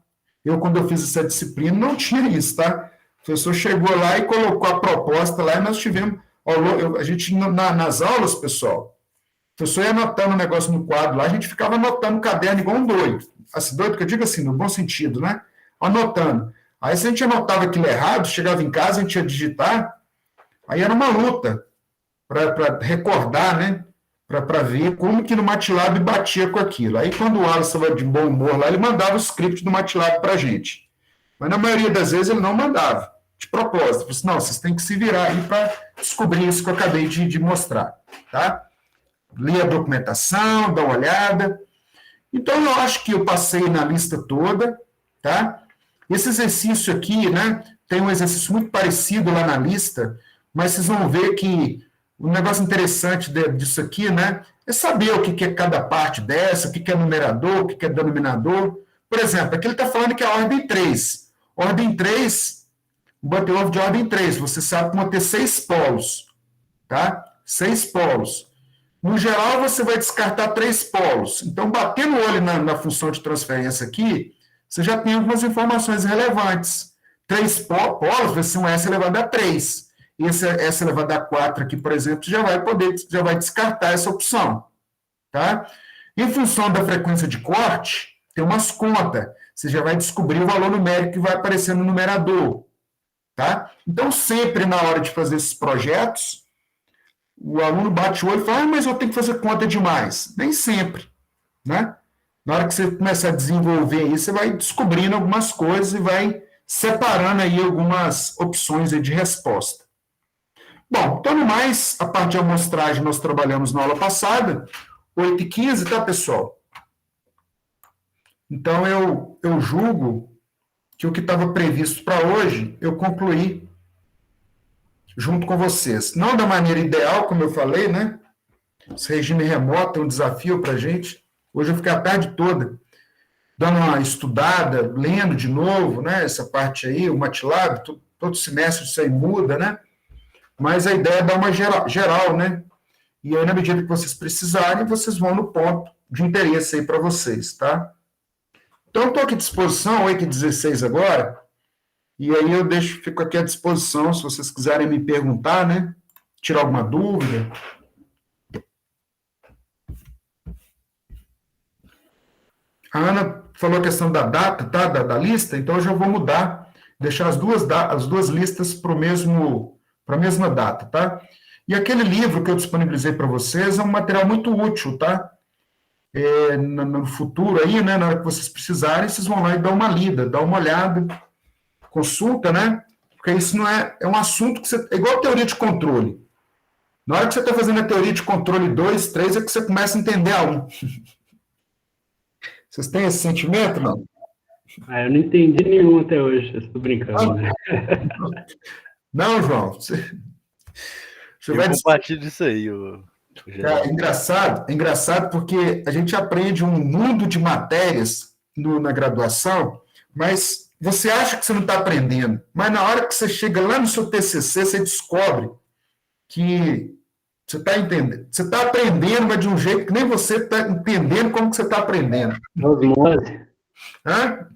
Quando eu fiz essa disciplina, não tinha isso, tá? O professor chegou lá e colocou a proposta lá e nós tivemos... A gente, nas aulas, pessoal, o professor ia anotando o negócio no quadro lá, a gente ficava anotando o caderno igual um doido. Assim, doido que eu digo assim, no bom sentido, né? Anotando. Aí, se a gente anotava aquilo errado, chegava em casa, a gente ia digitar, aí era uma luta para recordar, né? Para ver como que no MATLAB batia com aquilo. Aí, quando o Wallace estava de bom humor lá, ele mandava o script do MATLAB para a gente. Mas, na maioria das vezes, ele não mandava, de propósito. Ele disse, não, vocês têm que se virar aí para descobrir isso que eu acabei de mostrar, tá? Lê a documentação, dá uma olhada. Então, eu acho que eu passei na lista toda, tá? Esse exercício aqui, né, tem um exercício muito parecido lá na lista, mas vocês vão ver que o negócio interessante disso aqui, né, é saber o que é cada parte dessa, o que é numerador, o que é denominador. Por exemplo, aqui ele está falando que é a ordem 3. Ordem 3, o butterworth de ordem 3, você sabe que vão ter 6 polos, tá? 6 polos. No geral, você vai descartar 3 polos. Então, batendo o olho na função de transferência aqui, você já tem algumas informações relevantes. 3 polos vai ser um S elevado a 3. Esse S elevado a 4 aqui, por exemplo, já vai descartar essa opção. Tá? Em função da frequência de corte, tem umas contas. Você já vai descobrir o valor numérico que vai aparecer no numerador. Tá? Então, sempre na hora de fazer esses projetos, o aluno bate o olho e fala, mas eu tenho que fazer conta demais. Nem sempre, né? Na hora que você começar a desenvolver isso, você vai descobrindo algumas coisas e vai separando aí algumas opções aí de resposta. Bom, então, no mais, a parte de amostragem nós trabalhamos na aula passada, 8h15, tá, pessoal? Então, eu julgo que o que estava previsto para hoje, eu concluí junto com vocês. Não da maneira ideal, como eu falei, né? Esse regime remoto é um desafio para a gente. Hoje eu fiquei a tarde toda dando uma estudada, lendo de novo, né? Essa parte aí, o MATLAB, todo semestre isso aí muda, né? Mas a ideia é dar uma geral, né? E aí, na medida que vocês precisarem, vocês vão no ponto de interesse aí para vocês, tá? Então, estou aqui à disposição, 8h16 agora. E aí eu fico aqui à disposição, se vocês quiserem me perguntar, né? Tirar alguma dúvida. A Ana falou a questão da data, tá? Da lista, então eu já vou mudar, deixar as duas listas para a mesma data, tá? E aquele livro que eu disponibilizei para vocês é um material muito útil, tá? No futuro aí, né? Na hora que vocês precisarem, vocês vão lá e dão uma lida, dá uma olhada, consulta, né? Porque isso não é um assunto que é igual a teoria de controle. Na hora que você está fazendo a teoria de controle 2, 3, é que você começa a entender a 1. Vocês têm esse sentimento, não? Eu não entendi nenhum até hoje, eu estou brincando. Né? Não, João. Você Eu compartilho disso aí. É engraçado porque a gente aprende um mundo de matérias na graduação, mas você acha que você não está aprendendo. Mas na hora que você chega lá no seu TCC, você descobre que você está entendendo. Você está aprendendo, mas de um jeito que nem você está entendendo como que você está aprendendo. Osmose. Hã?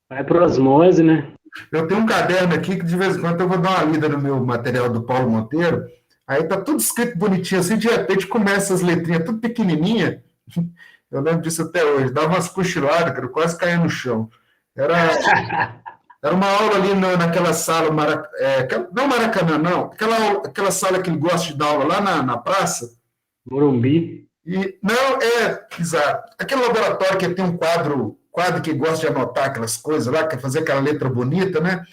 Vai para osmose, né? Eu tenho um caderno aqui que de vez em quando eu vou dar uma lida no meu material do Paulo Monteiro, aí tá tudo escrito bonitinho, assim, de repente começa as letrinhas tudo pequenininha. Eu lembro disso até hoje, dava umas cochiladas, cara, eu quase caía no chão. Era uma aula ali naquela sala, não Maracanã, não, aquela sala que ele gosta de dar aula lá na praça. Morumbi. Exato. Aquele laboratório que tem um quadro que gosta de anotar aquelas coisas lá, quer fazer aquela letra bonita, né?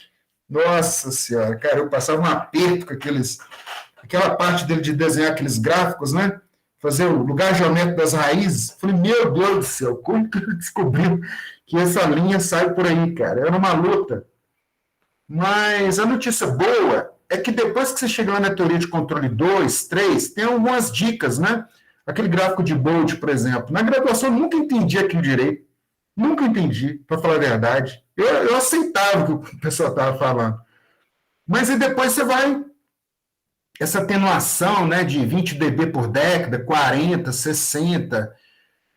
Nossa Senhora, cara, eu passava um aperto com aquela parte dele de desenhar aqueles gráficos, né? Fazer o lugar geométrico das raízes. Falei, meu Deus do céu, como que ele descobriu que essa linha sai por aí, cara? Era uma luta. Mas a notícia boa é que depois que você chega lá na teoria de controle 2, 3, tem algumas dicas, né? Aquele gráfico de Bode, por exemplo. Na graduação eu nunca entendi aquilo direito. Nunca entendi, para falar a verdade. Eu aceitava o que o pessoal estava falando. Mas aí depois você vai... Essa atenuação, né, de 20 dB por década, 40, 60...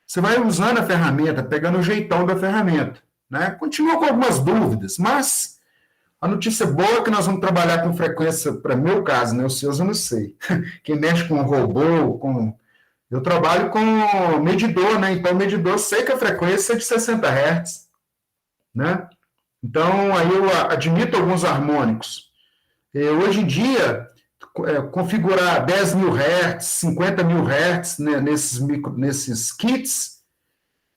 Você vai usando a ferramenta, pegando o jeitão da ferramenta. Né? Continua com algumas dúvidas, mas a notícia boa é que nós vamos trabalhar com frequência, para meu caso, né? Os seus eu não sei. Quem mexe com robô, eu trabalho com medidor, né? Então, medidor, sei que a frequência é de 60 Hz. Né? Então, aí eu admito alguns harmônicos. Hoje em dia, configurar 10 mil Hz, 50 mil Hz, né, nesses kits.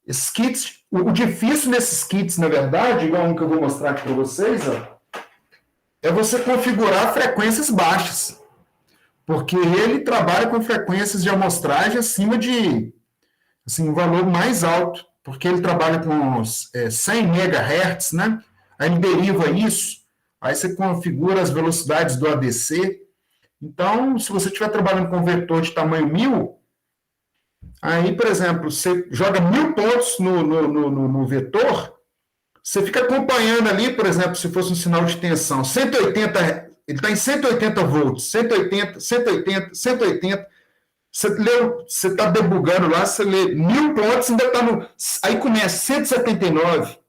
Esses kits, o difícil nesses kits, na verdade, igual um que eu vou mostrar aqui para vocês, ó, é você configurar frequências baixas. Porque ele trabalha com frequências de amostragem acima de um valor mais alto, porque ele trabalha com 100 MHz, né? Aí ele deriva isso, aí você configura as velocidades do ADC. Então, se você estiver trabalhando com um vetor de tamanho 1000, aí, por exemplo, você joga 1000 pontos no vetor, você fica acompanhando ali, por exemplo, se fosse um sinal de tensão, 180, ele está em 180 volts, 180, 180, 180, você está debugando lá, você lê 1000 pontos, ainda está no... Aí começa 179,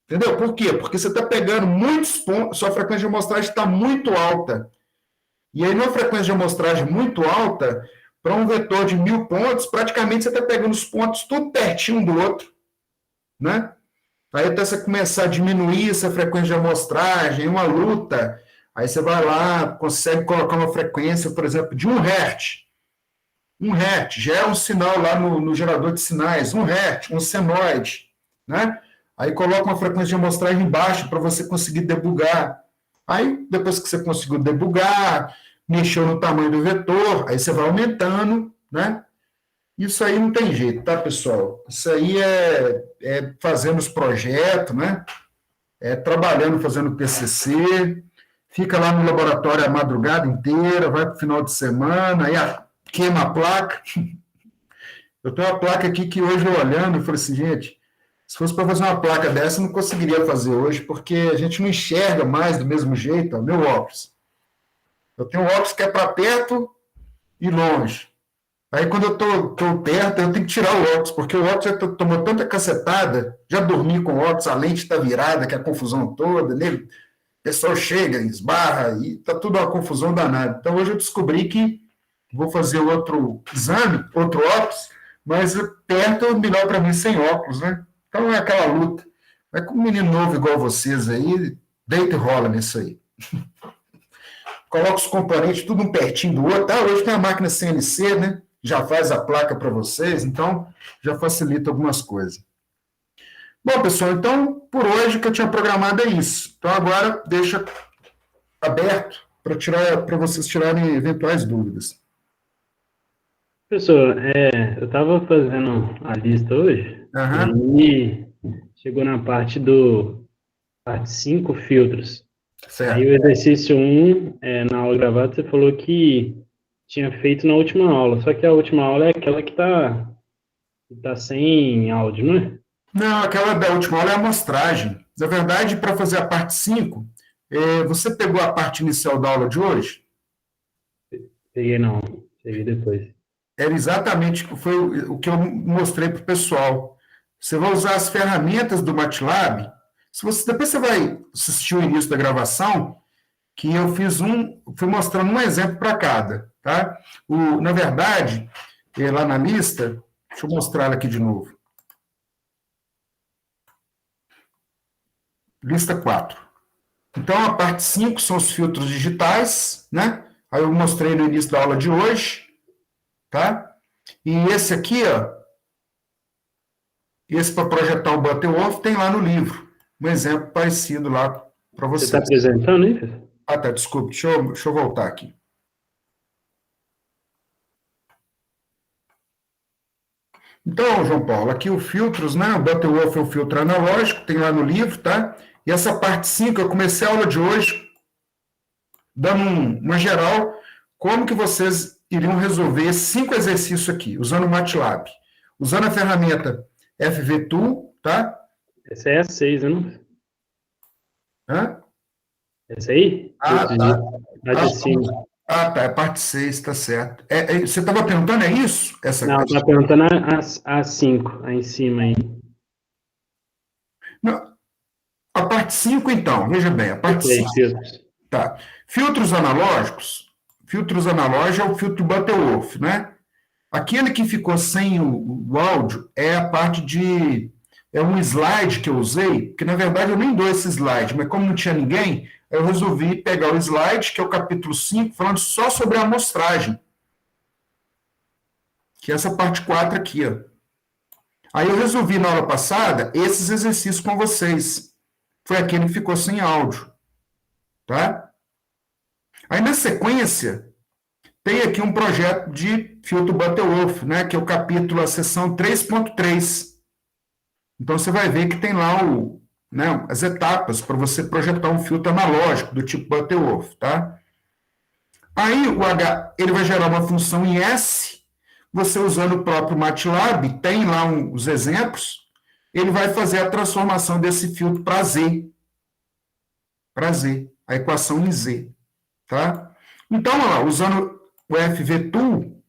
entendeu? Por quê? Porque você está pegando muitos pontos, sua frequência de amostragem está muito alta. E aí, numa frequência de amostragem muito alta, para um vetor de 1000 pontos, praticamente você está pegando os pontos tudo pertinho um do outro, né? Aí até você começar a diminuir essa frequência de amostragem, uma luta, aí você vai lá, consegue colocar uma frequência, por exemplo, de 1 Hz. 1 Hz já é um sinal lá no gerador de sinais, 1 Hz, um senoide, né? Aí coloca uma frequência de amostragem baixa para você conseguir debugar. Aí, depois que você conseguiu debugar, mexeu no tamanho do vetor, aí você vai aumentando, né? Isso aí não tem jeito, tá, pessoal? Isso aí é fazendo os projetos, né? Trabalhando, fazendo TCC, fica lá no laboratório a madrugada inteira, vai para o final de semana, aí queima a placa. Eu tenho uma placa aqui que hoje eu olhando, eu falei assim, gente, se fosse para fazer uma placa dessa, eu não conseguiria fazer hoje, porque a gente não enxerga mais do mesmo jeito, ó, meu óculos. Eu tenho um óculos que é para perto e longe. Aí, quando eu estou perto, eu tenho que tirar o óculos, porque o óculos já tomou tanta cacetada, já dormi com o óculos, a lente está virada, que é a confusão toda, nele, pessoal chega, esbarra, e tá tudo uma confusão danada. Então, hoje eu descobri que vou fazer outro exame, outro óculos, mas perto é melhor para mim sem óculos, né? Então, é aquela luta. Mas com um menino novo igual vocês aí, deita e rola nisso aí. Coloca os componentes tudo um pertinho do outro. Hoje tem a máquina CNC, né? Já faz a placa para vocês, então já facilita algumas coisas. Bom, pessoal, então, por hoje o que eu tinha programado é isso. Então, agora deixa aberto para vocês tirarem eventuais dúvidas. Professor, eu estava fazendo a lista hoje, e chegou na parte 5, filtros. Certo. Aí o exercício 1, na aula gravada, você falou que tinha feito na última aula, só que a última aula é aquela que tá sem áudio, não é? Não, aquela da última aula é a amostragem. Na verdade, para fazer a parte 5, você pegou a parte inicial da aula de hoje? Peguei não, peguei depois. Era exatamente foi o que eu mostrei para o pessoal. Você vai usar as ferramentas do MATLAB. Depois você vai assistir o início da gravação, que eu fui mostrando um exemplo para cada. Tá? Na verdade, lá na lista, deixa eu mostrar ela aqui de novo. Lista 4. Então, a parte 5 são os filtros digitais, né? Aí eu mostrei no início da aula de hoje, tá? E esse aqui, ó, esse para projetar o Butterworth tem lá no livro, um exemplo parecido lá para vocês. Você está apresentando, hein, professor? Tá, desculpe, deixa eu voltar aqui. Então, João Paulo, aqui o filtros, né? O Butterworth é um filtro analógico, tem lá no livro, tá? E essa parte 5, eu comecei a aula de hoje dando uma geral, como que vocês iriam resolver esses 5 exercícios aqui, usando o MATLAB. Usando a ferramenta FVTool, tá? Essa é a 6, né? Hã? Essa aí? Tá. A de cima. Tá, é a parte 6, tá certo. Você estava perguntando, é isso? Não, está perguntando a 5, aí em cima aí. Não. A parte 5, então, veja bem, a parte 5. Tá. Filtros analógicos é o filtro Butterworth, né? Aquele que ficou sem o áudio é a parte é um slide que eu usei, porque na verdade eu nem dou esse slide, mas como não tinha ninguém, eu resolvi pegar o slide, que é o capítulo 5, falando só sobre a amostragem. Que é essa parte 4 aqui, ó. Aí eu resolvi na aula passada esses exercícios com vocês. Foi aquele que ficou sem áudio. Tá? Aí, na sequência, tem aqui um projeto de filtro Butterworth, né, que é o capítulo, a seção 3.3. Então, você vai ver que tem lá as etapas para você projetar um filtro analógico do tipo Butterworth. Tá? Aí, o H, ele vai gerar uma função em S, você usando o próprio MATLAB, tem lá os exemplos, ele vai fazer a transformação desse filtro para Z. Para Z. A equação em Z, tá? Então, olha lá, usando o FVTool,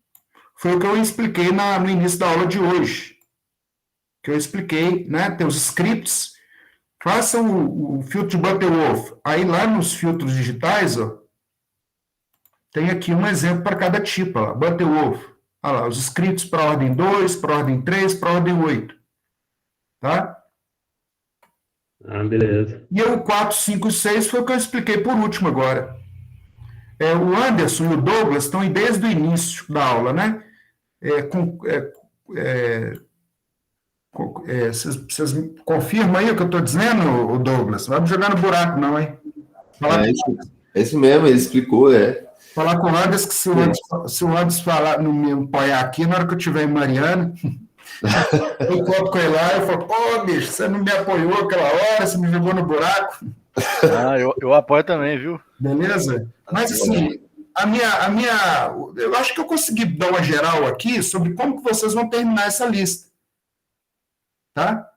foi o que eu expliquei no início da aula de hoje, que eu expliquei, né, tem os scripts, façam o filtro de Butterworth, aí lá nos filtros digitais, ó, tem aqui um exemplo para cada tipo, ó, Butterworth, olha lá, os scripts para ordem 2, para ordem 3, para ordem 8, tá? Ah, beleza. E o 4, 5 e 6 foi o que eu expliquei por último agora. O Anderson e o Douglas estão aí desde o início da aula, né? Vocês confirmam aí o que eu estou dizendo, o Douglas? Não vai me jogar no buraco, não, hein? É isso mesmo, ele explicou, Falar com o Anderson que se o Anderson falar, não me apoiar aqui, na hora que eu estiver em Mariana, eu encontro com ele lá, eu falo, bicho, você não me apoiou aquela hora, você me jogou no buraco. Ah, eu apoio também, viu? Beleza? Mas, assim, eu acho que eu consegui dar uma geral aqui sobre como que vocês vão terminar essa lista. Tá?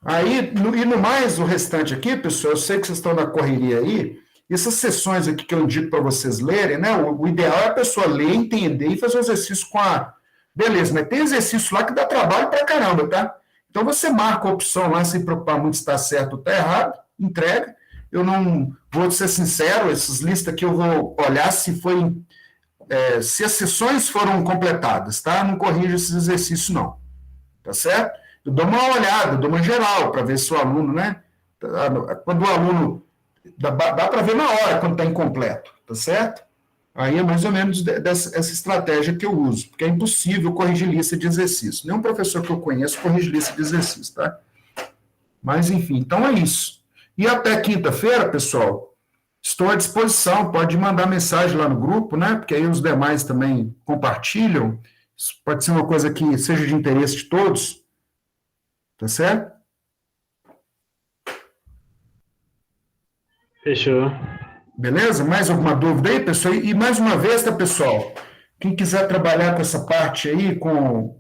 Aí, e no mais, o restante aqui, pessoal, eu sei que vocês estão na correria aí, essas sessões aqui que eu indico para vocês lerem, né? O ideal é a pessoa ler, entender e fazer o exercício com a... Beleza, mas tem exercício lá que dá trabalho pra caramba, tá? Então você marca a opção lá, sem preocupar muito se está certo ou está errado, entrega, eu não vou ser sincero, essas listas aqui eu vou olhar se se as sessões foram completadas, tá? Não corrijo esses exercícios, não. Tá certo? Eu dou uma olhada, dou uma geral, para ver se o aluno, né? Quando o aluno. Dá para ver na hora quando está incompleto, tá certo? Aí é mais ou menos essa estratégia que eu uso, porque é impossível corrigir lista de exercício. Nenhum professor que eu conheço corrige lista de exercício, tá? Mas, enfim, então é isso. E até quinta-feira, pessoal, estou à disposição, pode mandar mensagem lá no grupo, né? Porque aí os demais também compartilham. Isso pode ser uma coisa que seja de interesse de todos, tá certo? Fechou. Beleza? Mais alguma dúvida aí, pessoal? E mais uma vez, tá, pessoal? Quem quiser trabalhar com essa parte aí, com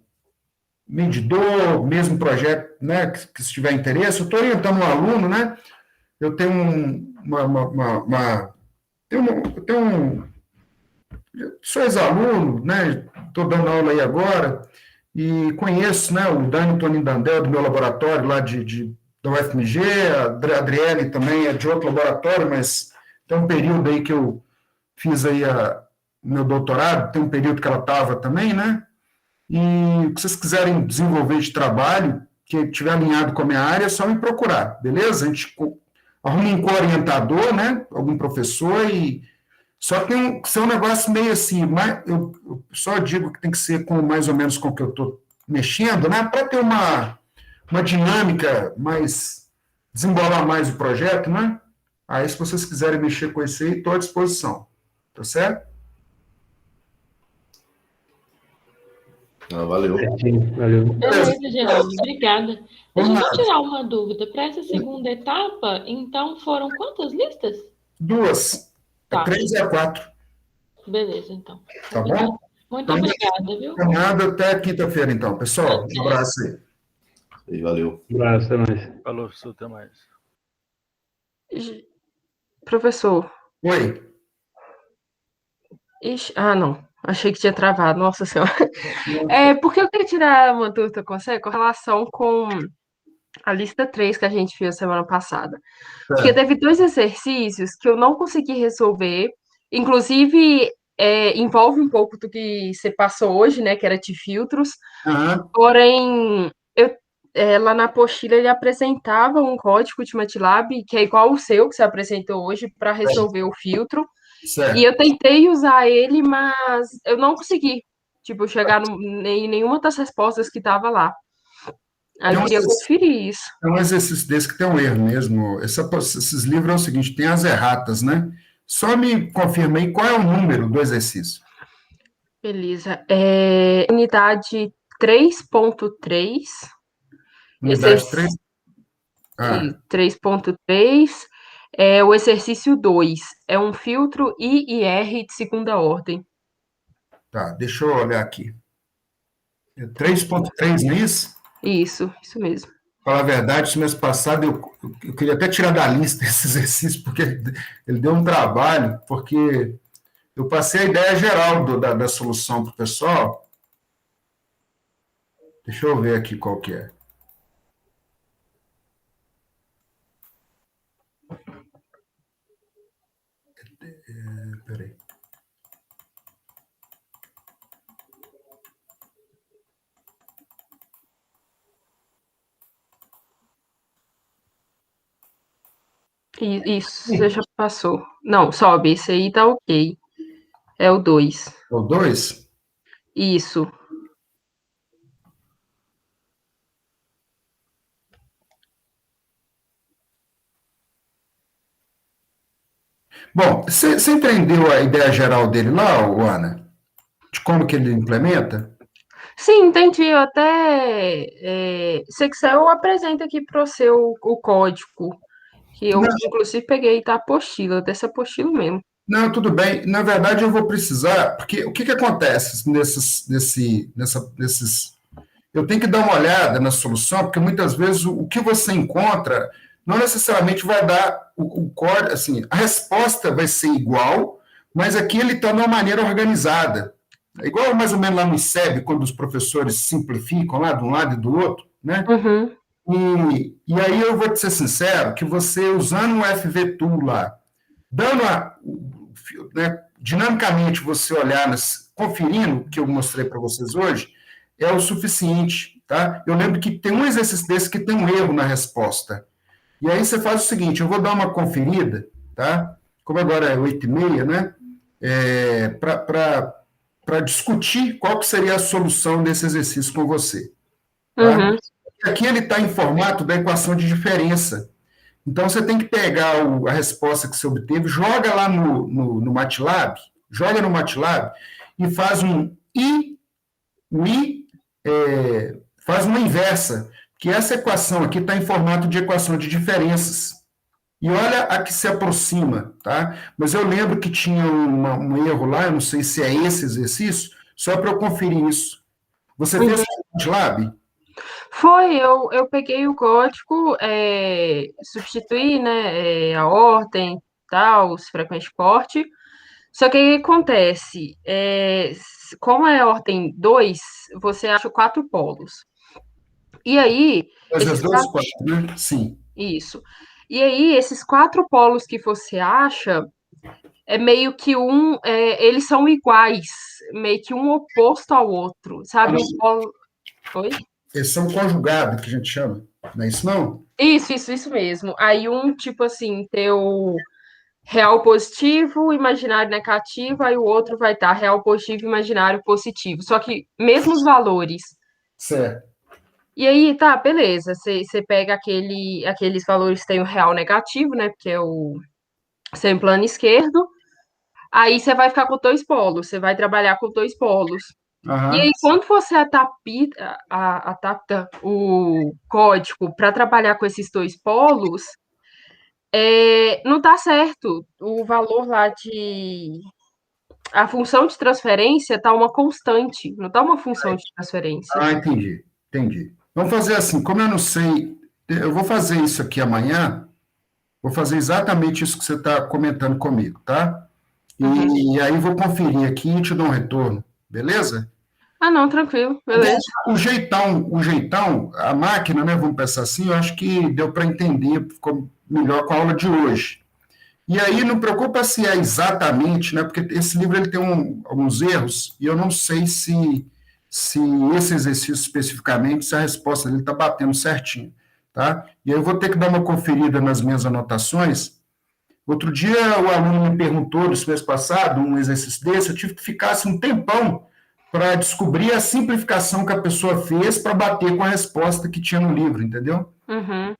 medidor, mesmo projeto, né, que se tiver interesse, eu estou orientando um aluno, né? Eu tenho sou ex-aluno, né? Estou dando aula aí agora e conheço, né, o Dani Tonin Dandel, do meu laboratório lá da UFMG, a Adriele também é de outro laboratório, mas tem um período aí que eu fiz aí meu doutorado, tem um período que ela estava também, né? E o que vocês quiserem desenvolver de trabalho, que estiver alinhado com a minha área, é só me procurar, beleza? A gente arruma um co-orientador, né? Algum professor e... Só que tem que ser um negócio meio assim, eu só digo que tem que ser mais ou menos com o que eu estou mexendo, né? Para ter uma dinâmica mais... desembolar mais o projeto, né? Aí, se vocês quiserem mexer com esse aí, estou à disposição. Tá certo? Valeu. Valeu. Beleza, Geraldo. Obrigada. Deixa eu só Vamos lá. tirar uma dúvida. Para essa segunda etapa, então, foram quantas listas? 2. Tá. 3 e a 4. Beleza, então. Tá bom? Muito obrigada, viu? Caminhada até quinta-feira, então. Pessoal, um abraço aí. E valeu. Um abraço, até mais. Falou, professor, até mais. Professor. Oi. Ixi, não. Achei que tinha travado. Nossa Senhora. Porque eu queria tirar uma dúvida com você com relação com a lista 3 que a gente fez semana passada. Porque teve 2 exercícios que eu não consegui resolver. Inclusive, envolve um pouco do que você passou hoje, né? Que era de filtros. Uhum. Porém, lá na apostila ele apresentava um código de MATLAB que é igual o seu, que você apresentou hoje, para resolver o filtro. Certo. E eu tentei usar ele, mas eu não consegui, chegar em nenhuma das respostas que estava lá. Aí eu queria conferir isso. É um exercício desse que tem um erro mesmo. Esses livros é o seguinte, tem as erratas, né? Só me confirma aí qual é o número do exercício. Beleza. Unidade 3.3. Unidade 3? 3.3. É o exercício 2. É um filtro I e R de segunda ordem. Tá, deixa eu olhar aqui. 3.3, não é isso? Isso mesmo. Falar a verdade, esse mês passado eu queria até tirar da lista esse exercício, porque ele deu um trabalho, porque eu passei a ideia geral da solução para o pessoal. Deixa eu ver aqui qual que é. Peraí. Isso, você já passou. Não, sobe, esse aí tá ok. É o 2. O 2? Isso. Bom, você entendeu a ideia geral dele lá, Ana? De como que ele implementa? Sim, entendi. Eu até. Se quiser, eu apresento aqui para você o código. Que eu, inclusive, peguei da apostila, dessa apostila mesmo. Não, tudo bem. Na verdade, eu vou precisar, porque o que acontece eu tenho que dar uma olhada na solução, porque muitas vezes o que você encontra não necessariamente vai dar o código, assim, a resposta vai ser igual, mas aqui ele está de uma maneira organizada. É igual mais ou menos lá no ICEB, quando os professores simplificam lá de um lado e do outro, né? Uhum. E aí eu vou te ser sincero, que você usando o FVTool lá, dando né, dinamicamente você olhar, conferindo o que eu mostrei para vocês hoje, é o suficiente, tá? Eu lembro que tem um exercício desse que tem um erro na resposta. E aí você faz o seguinte, eu vou dar uma conferida, tá? Como agora é 8h30, né? Para discutir qual que seria a solução desse exercício com você. Tá? Uhum. Aqui ele está em formato da equação de diferença. Então, você tem que pegar a resposta que você obteve, joga lá no MATLAB, e faz faz uma inversa, que essa equação aqui está em formato de equação de diferenças. E olha a que se aproxima, tá? Mas eu lembro que tinha um erro lá, eu não sei se é esse exercício, só para eu conferir isso. Você fez o MATLAB? Foi, eu peguei o código, substituí, né, a ordem, tal, os frequentes corte. Só que aí o que acontece? Como é ordem 2, você acha 4 polos. E aí, As duas quatro, né? Sim. isso. E aí, esses 4 polos que você acha, é meio que eles são iguais, meio que um oposto ao outro, sabe? Um polo. Oi? Eles são conjugados, que a gente chama. Não é isso, não? Isso mesmo. Aí tipo assim, teu real positivo, imaginário negativo, aí o outro vai estar real positivo, imaginário positivo. Só que mesmos valores. Certo. E aí, tá, beleza. Você pega aqueles valores que tem o real negativo, né? Porque é o sem plano esquerdo. Aí você vai ficar com 2 polos, você vai trabalhar com 2 polos. E aí, quando você adapta o código para trabalhar com esses 2 polos, não dá certo. O valor lá a função de transferência tá uma constante, não tá uma função de transferência. Entendi. Vamos fazer assim, como eu não sei, eu vou fazer isso aqui amanhã, vou fazer exatamente isso que você está comentando comigo, tá? E aí vou conferir aqui e te dou um retorno, beleza? Ah, não, tranquilo, beleza. O jeitão, a máquina, né, vamos pensar assim, eu acho que deu para entender, ficou melhor com a aula de hoje. E aí não preocupa se é exatamente, né, porque esse livro ele tem alguns erros, e eu não sei se esse exercício especificamente, se a resposta dele está batendo certinho, tá? E aí eu vou ter que dar uma conferida nas minhas anotações. Outro dia o aluno me perguntou, no mês passado, um exercício desse, eu tive que ficar assim, um tempão para descobrir a simplificação que a pessoa fez para bater com a resposta que tinha no livro, entendeu? Uhum.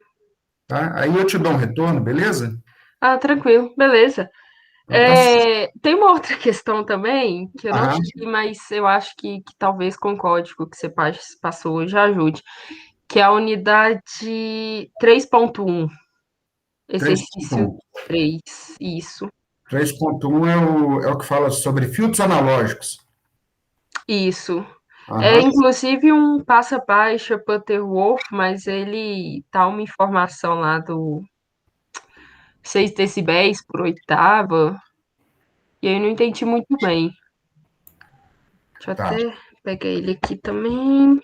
Tá? Aí eu te dou um retorno, beleza? Ah, tranquilo, beleza. Tem uma outra questão também, que eu não sei, mas eu acho que talvez com o código que você passou hoje ajude, que é a unidade 3.1, exercício 3, isso. 3.1 é o que fala sobre filtros analógicos. Isso. É inclusive um passa-baixa Butterworth, mas ele tá uma informação lá do 6 decibéis por oitava, e aí eu não entendi muito bem. Deixa eu até pegar ele aqui também.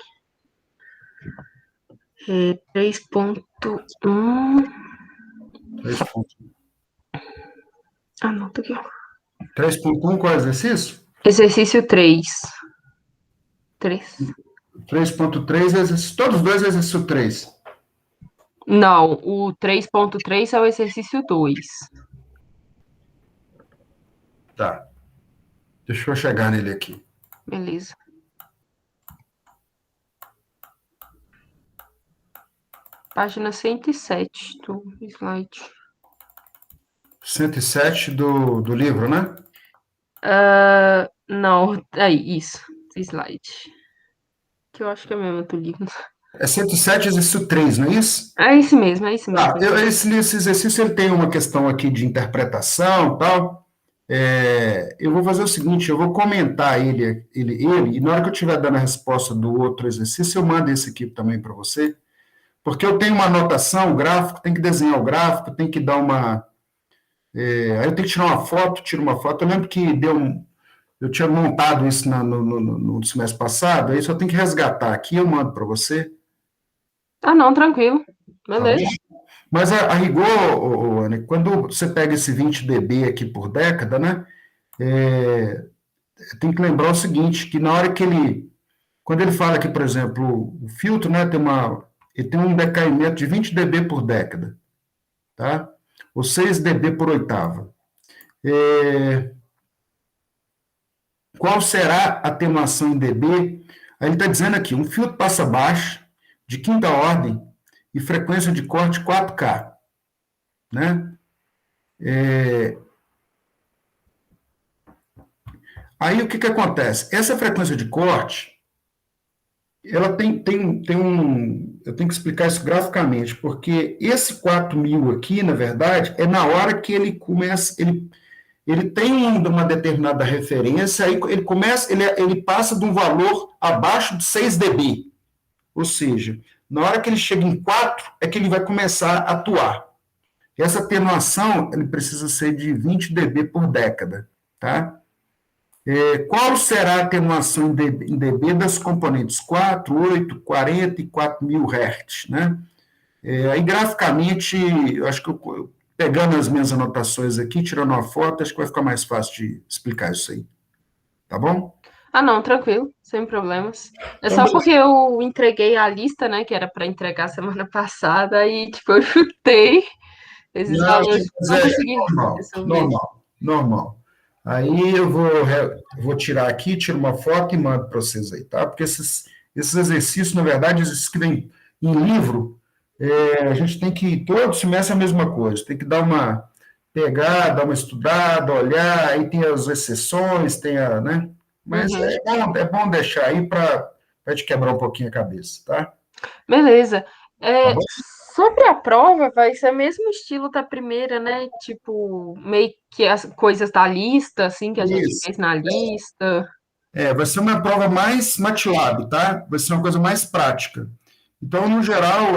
3.1. Ah, não, tá aqui. 3.1, qual é o exercício? Exercício 3. 3.3, exercício, todos os dois exercício 3. Não, o 3.3 é o exercício 2. Tá. Deixa eu chegar nele aqui. Beleza. Página 107 do slide. 107 do livro, né? Não, aí, isso, slide. Que eu acho que é mesmo do livro. É 107, exercício 3, não é isso? É isso mesmo, é isso mesmo. Esse exercício ele tem uma questão aqui de interpretação e tal. Eu vou fazer o seguinte, eu vou comentar ele, e na hora que eu estiver dando a resposta do outro exercício, eu mando esse aqui também para você, porque eu tenho uma anotação, o gráfico, tem que desenhar o gráfico, tem que dar uma... aí eu tenho que tirar uma foto, tiro uma foto. Eu lembro que eu tinha montado isso no semestre passado, aí só tem que resgatar aqui, eu mando para você. Ah, não, tranquilo. Tá Beleza. bom? Mas a rigor, Ana, quando você pega esse 20 dB aqui por década, né, tem que lembrar o seguinte, que na hora que quando ele fala aqui, por exemplo, o filtro, né, ele tem um decaimento de 20 dB por década, tá? Ou 6 dB por oitava. Qual será a atenuação em dB? Aí ele está dizendo aqui, um filtro passa baixo, de quinta ordem, e frequência de corte 4K, né? Aí o que acontece? Essa frequência de corte, ela tem um... Eu tenho que explicar isso graficamente, porque esse 4.000 aqui, na verdade, é na hora que ele começa... Ele tem uma determinada referência, aí ele passa de um valor abaixo de 6 dB. Ou seja, na hora que ele chega em 4, é que ele vai começar a atuar. Essa atenuação, ele precisa ser de 20 dB por década, tá? Qual será a atenuação em dB das componentes 4, 8, 40 e 4.000 Hz, né? Aí, graficamente, eu acho que pegando as minhas anotações aqui, tirando uma foto, acho que vai ficar mais fácil de explicar isso aí. Tá bom? Ah, não, tranquilo, sem problemas. É Então, só porque eu entreguei a lista, né, que era para entregar semana passada, e, tipo, eu chutei esses não, valores, não consegui normal, resolver. normal. Aí eu vou tirar aqui, tiro uma foto e mando para vocês aí, tá? Porque esses exercícios, na verdade, esses que vêm em livro, a gente tem que, todo semestre é a mesma coisa, tem que dar uma estudada, olhar, aí tem as exceções, né? Mas Uhum. é bom deixar aí para te quebrar um pouquinho a cabeça, tá? Beleza. Tá bom? Sobre a prova, vai ser o mesmo estilo da primeira, né? Tipo, meio que as coisas da lista, assim, que a gente Isso. fez na lista. Vai ser uma prova mais MATLAB, tá? Vai ser uma coisa mais prática. Então, no geral,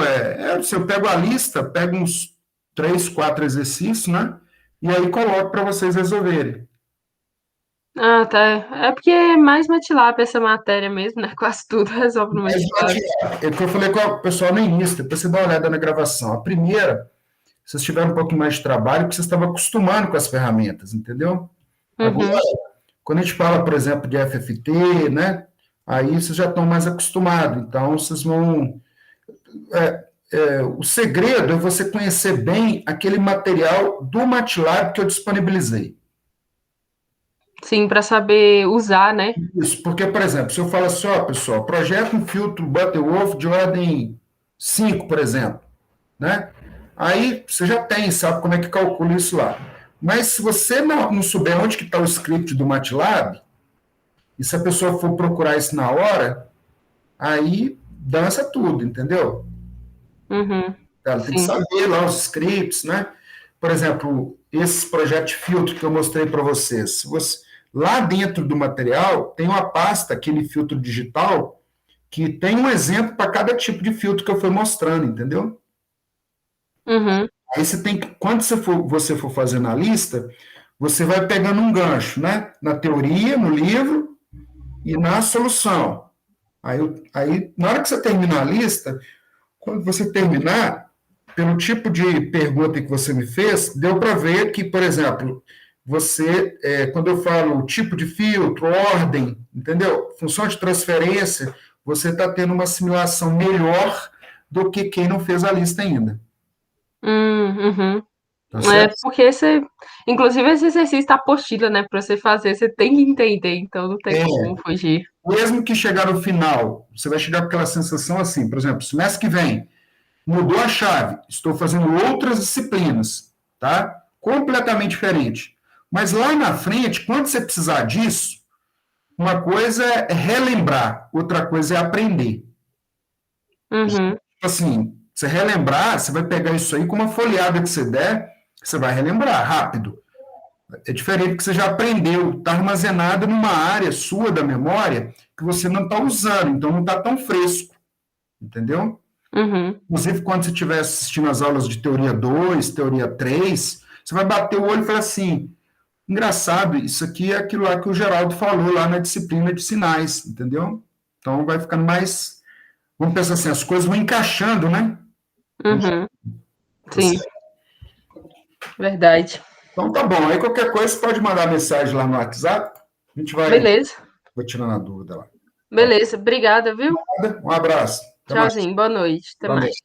se eu pego a lista, pego uns 3, 4 exercícios, né? E aí coloco para vocês resolverem. Ah, tá. É porque é mais MATLAB essa matéria mesmo, né? Quase tudo resolve no Mas MATLAB. é o que eu falei com o pessoal no início, depois você dá uma olhada na gravação. A primeira, vocês tiveram um pouquinho mais de trabalho, porque vocês estavam acostumando com as ferramentas, entendeu? Agora, Uhum. quando a gente fala, por exemplo, de FFT, né? Aí vocês já estão mais acostumados, então vocês vão... o segredo é você conhecer bem aquele material do MATLAB que eu disponibilizei. Sim, para saber usar, né? Isso, porque, por exemplo, se eu falo assim, ó, pessoal, projeta um filtro Butterworth de ordem 5, por exemplo, né? Aí você já sabe como é que calcula isso lá. Mas se você não souber onde que está o script do MATLAB, e se a pessoa for procurar isso na hora, aí dança tudo, entendeu? Uhum. Ela tem que Sim. saber lá os scripts, né? Por exemplo, esse projeto de filtro que eu mostrei para vocês. Lá dentro do material tem uma pasta, aquele filtro digital, que tem um exemplo para cada tipo de filtro que eu fui mostrando, entendeu? Uhum. Aí você tem que, quando você for fazendo a lista, você vai pegando um gancho, né? Na teoria, no livro e na solução. Aí, na hora que você terminar a lista, quando você terminar, pelo tipo de pergunta que você me fez, deu para ver que, por exemplo, quando eu falo tipo de filtro, ordem, entendeu? Função de transferência, você está tendo uma assimilação melhor do que quem não fez a lista ainda. Uhum. Tá certo? Porque você. Inclusive, esse exercício da apostila, né? Para você fazer, você tem que entender, então não tem como fugir. Mesmo que chegar no final, você vai chegar com aquela sensação assim, por exemplo, semestre que vem, mudou a chave, estou fazendo outras disciplinas, tá? Completamente diferente. Mas lá na frente, quando você precisar disso, uma coisa é relembrar, outra coisa é aprender. Uhum. Assim, você relembrar, você vai pegar isso aí com uma folheada que você der, você vai relembrar rápido. É diferente que você já aprendeu, está armazenado numa área sua da memória que você não está usando, então não está tão fresco, entendeu? Uhum. Inclusive, quando você estiver assistindo as aulas de teoria 2, teoria 3, você vai bater o olho e falar assim, engraçado, isso aqui é aquilo lá que o Geraldo falou lá na disciplina de sinais, entendeu? Então, vai ficando vamos pensar assim, as coisas vão encaixando, né? Uhum. Sim, verdade. Então tá bom. Aí qualquer coisa você pode mandar mensagem lá no WhatsApp. A gente vai Beleza, vou tirando a dúvida lá. beleza. Obrigada, viu? Um abraço. Até mais. Tchauzinho, boa noite. Até Boa mais. noite.